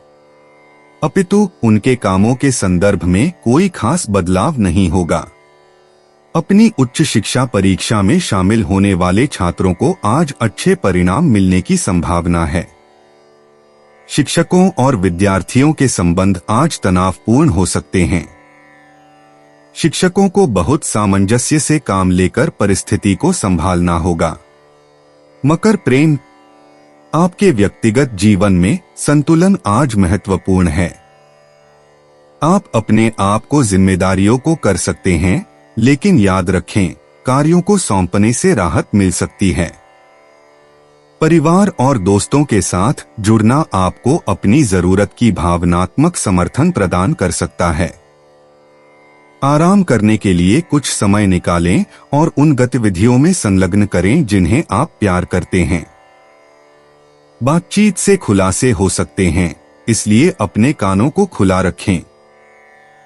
अपितु उनके कामों के संदर्भ में कोई खास बदलाव नहीं होगा। अपनी उच्च शिक्षा परीक्षा में शामिल होने वाले छात्रों को आज अच्छे परिणाम मिलने की संभावना है। शिक्षकों और विद्यार्थियों के संबंध आज तनावपूर्ण हो सकते हैं। शिक्षकों को बहुत सामंजस्य से काम लेकर परिस्थिति को संभालना होगा। मकर प्रेम, आपके व्यक्तिगत जीवन में संतुलन आज महत्वपूर्ण है। आप अपने आप को जिम्मेदारियों को कर सकते हैं, लेकिन याद रखें, कार्यों को सौंपने से राहत मिल सकती है। परिवार और दोस्तों के साथ जुड़ना आपको अपनी जरूरत की भावनात्मक समर्थन प्रदान कर सकता है। आराम करने के लिए कुछ समय निकालें और उन गतिविधियों में संलग्न करें जिन्हें आप प्यार करते हैं। बातचीत से खुलासे हो सकते हैं, इसलिए अपने कानों को खुला रखें।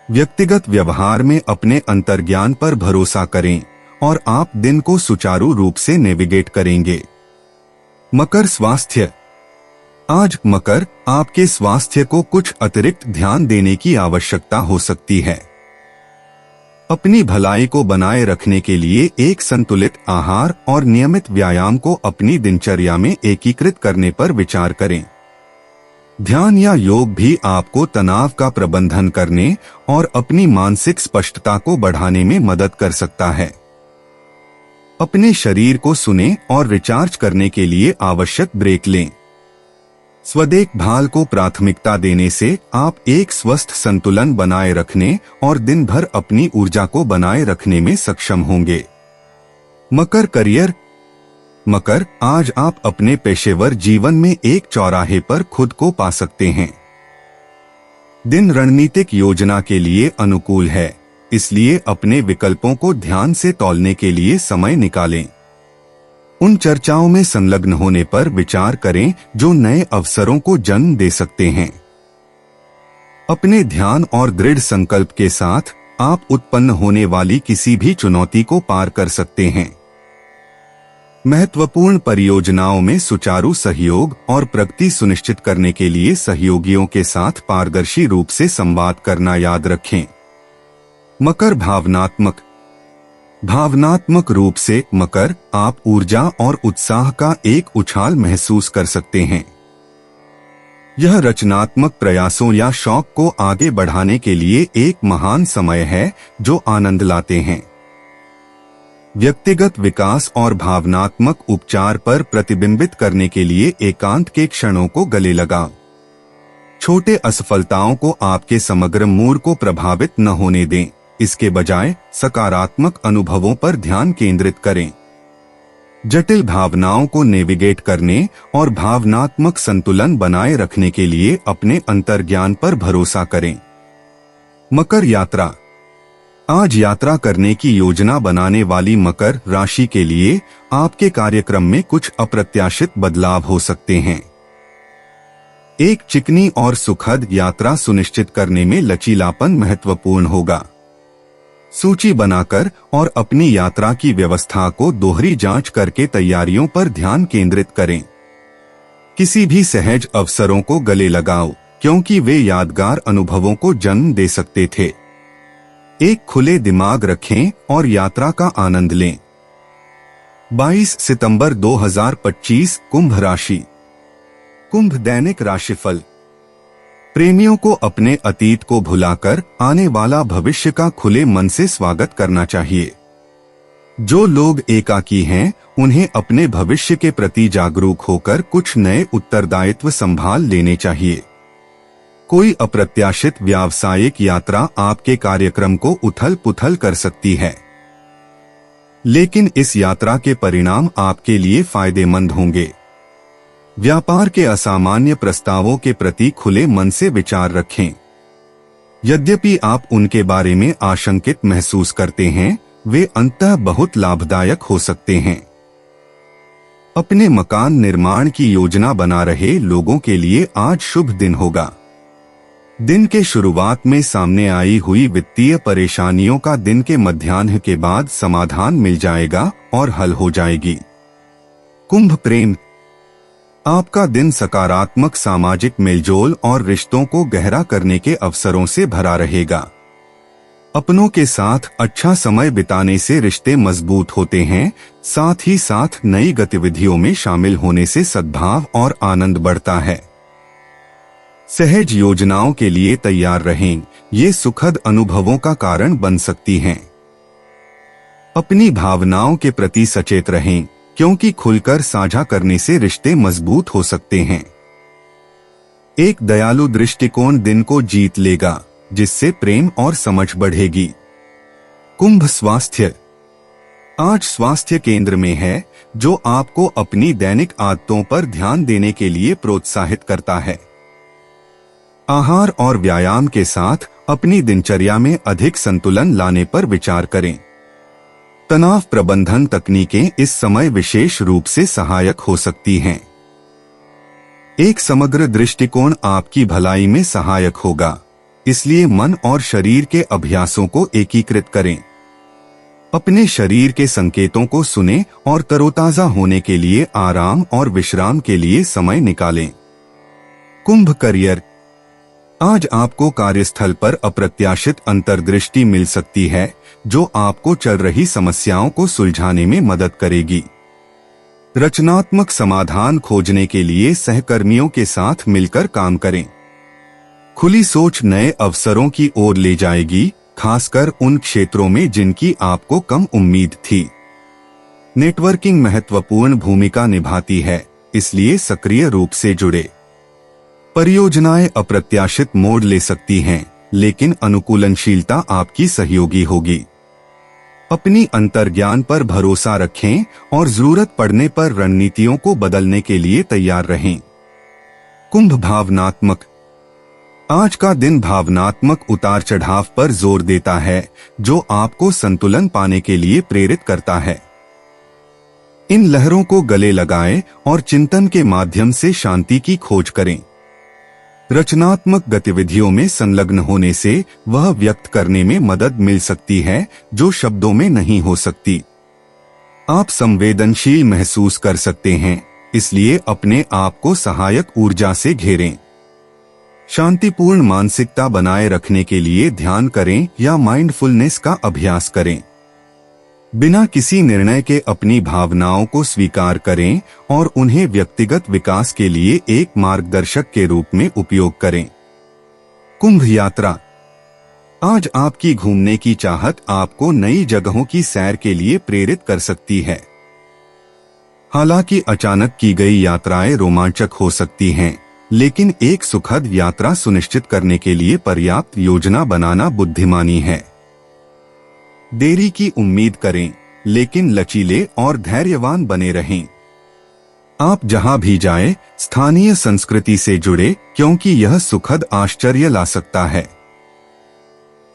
व्यक्तिगत व्यवहार में अपने अंतर्ज्ञान पर भरोसा करें और आप दिन को सुचारू रूप से नेविगेट करेंगे। मकर स्वास्थ्य। आज मकर, आपके स्वास्थ्य को कुछ अतिरिक्त ध्यान देने की आवश्यकता हो सकती है। अपनी भलाई को बनाए रखने के लिए एक संतुलित आहार और नियमित व्यायाम को अपनी दिनचर्या में एकीकृत करने पर विचार करें। ध्यान या योग भी आपको तनाव का प्रबंधन करने और अपनी मानसिक स्पष्टता को बढ़ाने में मदद कर सकता है। अपने शरीर को सुनें और रिचार्ज करने के लिए आवश्यक ब्रेक लें। स्वदेखभाल को प्राथमिकता देने से आप एक स्वस्थ संतुलन बनाए रखने और दिन भर अपनी ऊर्जा को बनाए रखने में सक्षम होंगे। मकर करियर। मकर, आज आप अपने पेशेवर जीवन में एक चौराहे पर खुद को पा सकते हैं। दिन रणनीतिक योजना के लिए अनुकूल है, इसलिए अपने विकल्पों को ध्यान से तौलने के लिए समय निकालें। उन चर्चाओं में संलग्न होने पर विचार करें जो नए अवसरों को जन्म दे सकते हैं। अपने ध्यान और दृढ़ संकल्प के साथ आप उत्पन्न होने वाली किसी भी चुनौती को पार कर सकते हैं। महत्वपूर्ण परियोजनाओं में सुचारू सहयोग और प्रगति सुनिश्चित करने के लिए सहयोगियों के साथ पारदर्शी रूप से संवाद करना याद रखें। मकर भावनात्मक रूप से मकर, आप ऊर्जा और उत्साह का एक उछाल महसूस कर सकते हैं। यह रचनात्मक प्रयासों या शौक को आगे बढ़ाने के लिए एक महान समय है जो आनंद लाते हैं। व्यक्तिगत विकास और भावनात्मक उपचार पर प्रतिबिंबित करने के लिए एकांत के क्षणों को गले लगाओ। छोटे असफलताओं को आपके समग्र मूड को प्रभावित न होने दें, इसके बजाय सकारात्मक अनुभवों पर ध्यान केंद्रित करें। जटिल भावनाओं को नेविगेट करने और भावनात्मक संतुलन बनाए रखने के लिए अपने अंतर्ज्ञान पर भरोसा करें। मकर यात्रा, आज यात्रा करने की योजना बनाने वाली मकर राशि के लिए आपके कार्यक्रम में कुछ अप्रत्याशित बदलाव हो सकते हैं। एक चिकनी और सुखद यात्रा सुनिश्चित करने में लचीलापन महत्वपूर्ण होगा। सूची बनाकर और अपनी यात्रा की व्यवस्था को दोहरी जांच करके तैयारियों पर ध्यान केंद्रित करें। किसी भी सहज अवसरों को गले लगाओ, क्योंकि वे यादगार अनुभवों को जन्म दे सकते थे। एक खुले दिमाग रखें और यात्रा का आनंद लें। 22 सितंबर 2025 कुंभ राशि। कुंभ दैनिक राशिफल। प्रेमियों को अपने अतीत को भुलाकर आने वाला भविष्य का खुले मन से स्वागत करना चाहिए। जो लोग एकाकी हैं, उन्हें अपने भविष्य के प्रति जागरूक होकर कुछ नए उत्तरदायित्व संभाल लेने चाहिए। कोई अप्रत्याशित व्यावसायिक यात्रा आपके कार्यक्रम को उथल-पुथल कर सकती है, लेकिन इस यात्रा के परिणाम आपके लिए फायदेमंद होंगे। व्यापार के असामान्य प्रस्तावों के प्रति खुले मन से विचार रखें। यद्यपि आप उनके बारे में आशंकित महसूस करते हैं, वे अंततः बहुत लाभदायक हो सकते हैं। अपने मकान निर्माण की योजना बना रहे लोगों के लिए आज शुभ दिन होगा। दिन के शुरुआत में सामने आई हुई वित्तीय परेशानियों का दिन के मध्याह्न के बाद समाधान मिल जाएगा और हल हो जाएगी। कुंभ प्रेम, आपका दिन सकारात्मक सामाजिक मेलजोल और रिश्तों को गहरा करने के अवसरों से भरा रहेगा। अपनों के साथ अच्छा समय बिताने से रिश्ते मजबूत होते हैं, साथ ही साथ नई गतिविधियों में शामिल होने से सद्भाव और आनंद बढ़ता है। सहज योजनाओं के लिए तैयार रहें, ये सुखद अनुभवों का कारण बन सकती हैं। अपनी भावनाओं के प्रति सचेत रहें, क्योंकि खुलकर साझा करने से रिश्ते मजबूत हो सकते हैं। एक दयालु दृष्टिकोण दिन को जीत लेगा, जिससे प्रेम और समझ बढ़ेगी। कुंभ स्वास्थ्य, आज स्वास्थ्य केंद्र में है, जो आपको अपनी दैनिक आदतों पर ध्यान देने के लिए प्रोत्साहित करता है। आहार और व्यायाम के साथ अपनी दिनचर्या में अधिक संतुलन लाने पर विचार करें। तनाव प्रबंधन तकनीकें इस समय विशेष रूप से सहायक हो सकती हैं। एक समग्र दृष्टिकोण आपकी भलाई में सहायक होगा, इसलिए मन और शरीर के अभ्यासों को एकीकृत करें। अपने शरीर के संकेतों को सुनें और तरोताजा होने के लिए आराम और विश्राम के लिए समय निकालें। कुंभ करियर, आज आपको कार्यस्थल पर अप्रत्याशित अंतर्दृष्टि मिल सकती है, जो आपको चल रही समस्याओं को सुलझाने में मदद करेगी। रचनात्मक समाधान खोजने के लिए सहकर्मियों के साथ मिलकर काम करें। खुली सोच नए अवसरों की ओर ले जाएगी, खासकर उन क्षेत्रों में जिनकी आपको कम उम्मीद थी। नेटवर्किंग महत्वपूर्ण भूमिका निभाती है, इसलिए सक्रिय रूप से जुड़े। परियोजनाएं अप्रत्याशित मोड़ ले सकती हैं, लेकिन अनुकूलनशीलता आपकी सहयोगी होगी। अपनी अंतर्ज्ञान पर भरोसा रखें और जरूरत पड़ने पर रणनीतियों को बदलने के लिए तैयार रहें। कुंभ भावनात्मक, आज का दिन भावनात्मक उतार चढ़ाव पर जोर देता है, जो आपको संतुलन पाने के लिए प्रेरित करता है। इन लहरों को गले लगाएं और चिंतन के माध्यम से शांति की खोज करें। रचनात्मक गतिविधियों में संलग्न होने से वह व्यक्त करने में मदद मिल सकती है जो शब्दों में नहीं हो सकती। आप संवेदनशील महसूस कर सकते हैं, इसलिए अपने आप को सहायक ऊर्जा से घेरें। शांतिपूर्ण मानसिकता बनाए रखने के लिए ध्यान करें या माइंडफुलनेस का अभ्यास करें। बिना किसी निर्णय के अपनी भावनाओं को स्वीकार करें और उन्हें व्यक्तिगत विकास के लिए एक मार्गदर्शक के रूप में उपयोग करें। कुंभ यात्रा। आज आपकी घूमने की चाहत आपको नई जगहों की सैर के लिए प्रेरित कर सकती है। हालांकि अचानक की गई यात्राएं रोमांचक हो सकती हैं, लेकिन एक सुखद यात्रा सुनिश्चित करने के लिए पर्याप्त योजना बनाना बुद्धिमानी है। देरी की उम्मीद करें, लेकिन लचीले और धैर्यवान बने रहें। आप जहां भी जाएं, स्थानीय संस्कृति से जुड़े, क्योंकि यह सुखद आश्चर्य ला सकता है।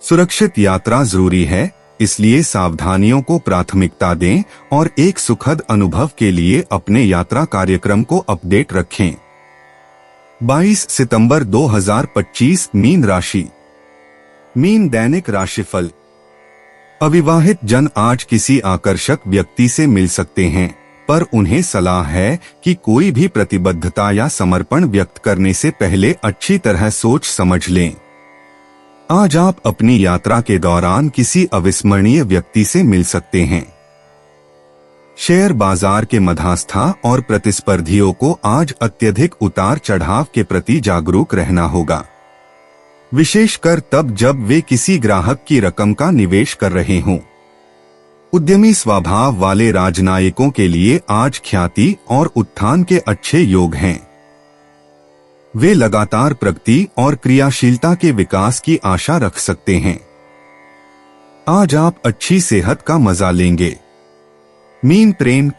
सुरक्षित यात्रा जरूरी है, इसलिए सावधानियों को प्राथमिकता दें और एक सुखद अनुभव के लिए अपने यात्रा कार्यक्रम को अपडेट रखें। 22 सितंबर 2025 मीन राशि। मीन दैनिक राशिफल। अविवाहित जन आज किसी आकर्षक व्यक्ति से मिल सकते हैं, पर उन्हें सलाह है कि कोई भी प्रतिबद्धता या समर्पण व्यक्त करने से पहले अच्छी तरह सोच समझ लें। आज आप अपनी यात्रा के दौरान किसी अविस्मरणीय व्यक्ति से मिल सकते हैं। शेयर बाजार के मध्यस्थों और प्रतिस्पर्धियों को आज अत्यधिक उतार चढ़ाव के प्रति जागरूक रहना होगा, विशेषकर तब जब वे किसी ग्राहक की रकम का निवेश कर रहे हों। उद्यमी स्वभाव वाले राजनयिकों के लिए आज ख्याति और उत्थान के अच्छे योग हैं। वे लगातार प्रगति और क्रियाशीलता के विकास की आशा रख सकते हैं। आज आप अच्छी सेहत का मजा लेंगे। मीन प्रेम।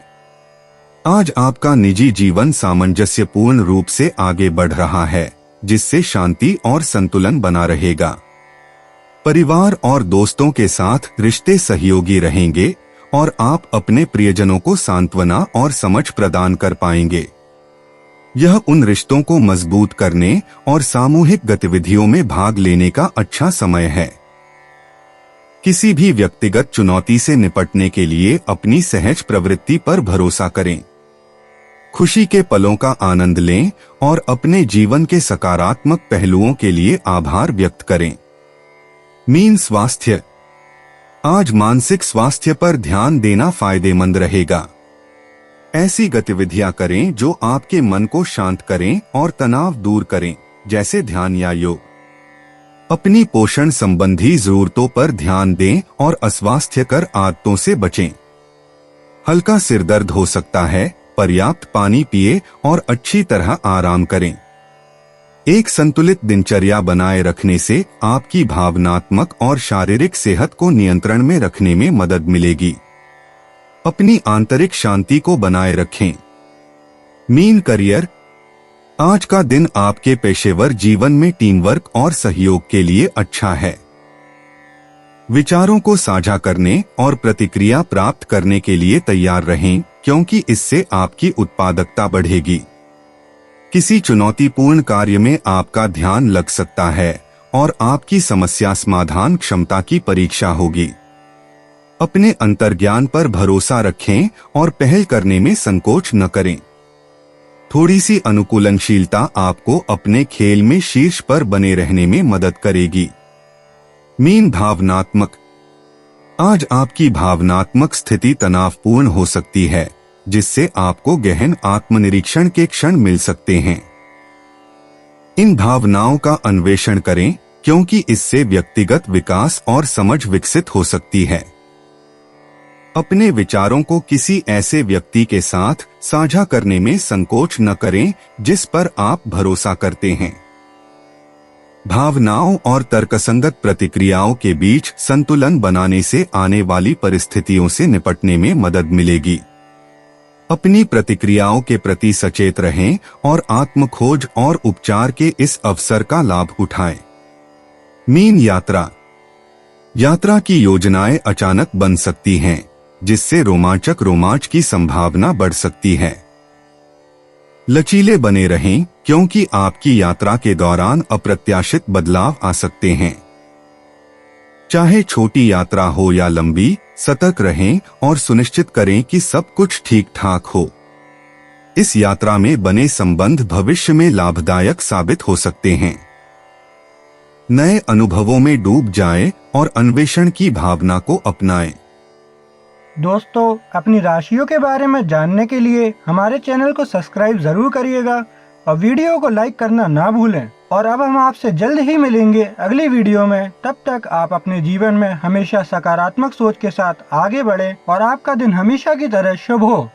आज आपका निजी जीवन सामंजस्यपूर्ण रूप से आगे बढ़ रहा है, जिससे शांति और संतुलन बना रहेगा। परिवार और दोस्तों के साथ रिश्ते सहयोगी रहेंगे और आप अपने प्रियजनों को सांत्वना और समझ प्रदान कर पाएंगे। यह उन रिश्तों को मजबूत करने और सामूहिक गतिविधियों में भाग लेने का अच्छा समय है। किसी भी व्यक्तिगत चुनौती से निपटने के लिए अपनी सहज प्रवृत्ति पर भरोसा करें। खुशी के पलों का आनंद लें और अपने जीवन के सकारात्मक पहलुओं के लिए आभार व्यक्त करें। मीन स्वास्थ्य। आज मानसिक स्वास्थ्य पर ध्यान देना फायदेमंद रहेगा। ऐसी गतिविधियां करें जो आपके मन को शांत करें और तनाव दूर करें, जैसे ध्यान या योग। अपनी पोषण संबंधी जरूरतों पर ध्यान दें और अस्वास्थ्यकर आदतों से बचें। हल्का सिर दर्द हो सकता है, पर्याप्त पानी पिए और अच्छी तरह आराम करें। एक संतुलित दिनचर्या बनाए रखने से आपकी भावनात्मक और शारीरिक सेहत को नियंत्रण में रखने में मदद मिलेगी। अपनी आंतरिक शांति को बनाए रखें। Mean career. आज का दिन आपके पेशेवर जीवन में टीम वर्क और सहयोग के लिए अच्छा है। विचारों को साझा करने और प्रतिक्रिया प्राप्त करने के लिए तैयार रहें, क्योंकि इससे आपकी उत्पादकता बढ़ेगी। किसी चुनौतीपूर्ण कार्य में आपका ध्यान लग सकता है और आपकी समस्या समाधान क्षमता की परीक्षा होगी। अपने अंतर्ज्ञान पर भरोसा रखें और पहल करने में संकोच न करें। थोड़ी सी अनुकूलनशीलता आपको अपने खेल में शीर्ष पर बने रहने में मदद करेगी। मीन भावनात्मक। आज आपकी भावनात्मक स्थिति तनावपूर्ण हो सकती है, जिससे आपको गहन आत्मनिरीक्षण के क्षण मिल सकते हैं। इन भावनाओं का अन्वेषण करें, क्योंकि इससे व्यक्तिगत विकास और समझ विकसित हो सकती है। अपने विचारों को किसी ऐसे व्यक्ति के साथ साझा करने में संकोच न करें जिस पर आप भरोसा करते हैं। भावनाओं और तर्कसंगत प्रतिक्रियाओं के बीच संतुलन बनाने से आने वाली परिस्थितियों से निपटने में मदद मिलेगी। अपनी प्रतिक्रियाओं के प्रति सचेत रहें और आत्मखोज और उपचार के इस अवसर का लाभ उठाएं। मीन यात्रा की योजनाएं अचानक बन सकती हैं, जिससे रोमांच की संभावना बढ़ सकती है। लचीले बने रहें, क्योंकि आपकी यात्रा के दौरान अप्रत्याशित बदलाव आ सकते हैं। चाहे छोटी यात्रा हो या लंबी, सतर्क रहें और सुनिश्चित करें कि सब कुछ ठीक ठाक हो। इस यात्रा में बने संबंध भविष्य में लाभदायक साबित हो सकते हैं। नए अनुभवों में डूब जाएं और अन्वेषण की भावना को अपनाएं। दोस्तों, अपनी राशियों के बारे में जानने के लिए हमारे चैनल को सब्सक्राइब जरूर करिएगा और वीडियो को लाइक करना ना भूलें। और अब हम आपसे जल्द ही मिलेंगे अगली वीडियो में। तब तक आप अपने जीवन में हमेशा सकारात्मक सोच के साथ आगे बढ़ें और आपका दिन हमेशा की तरह शुभ हो।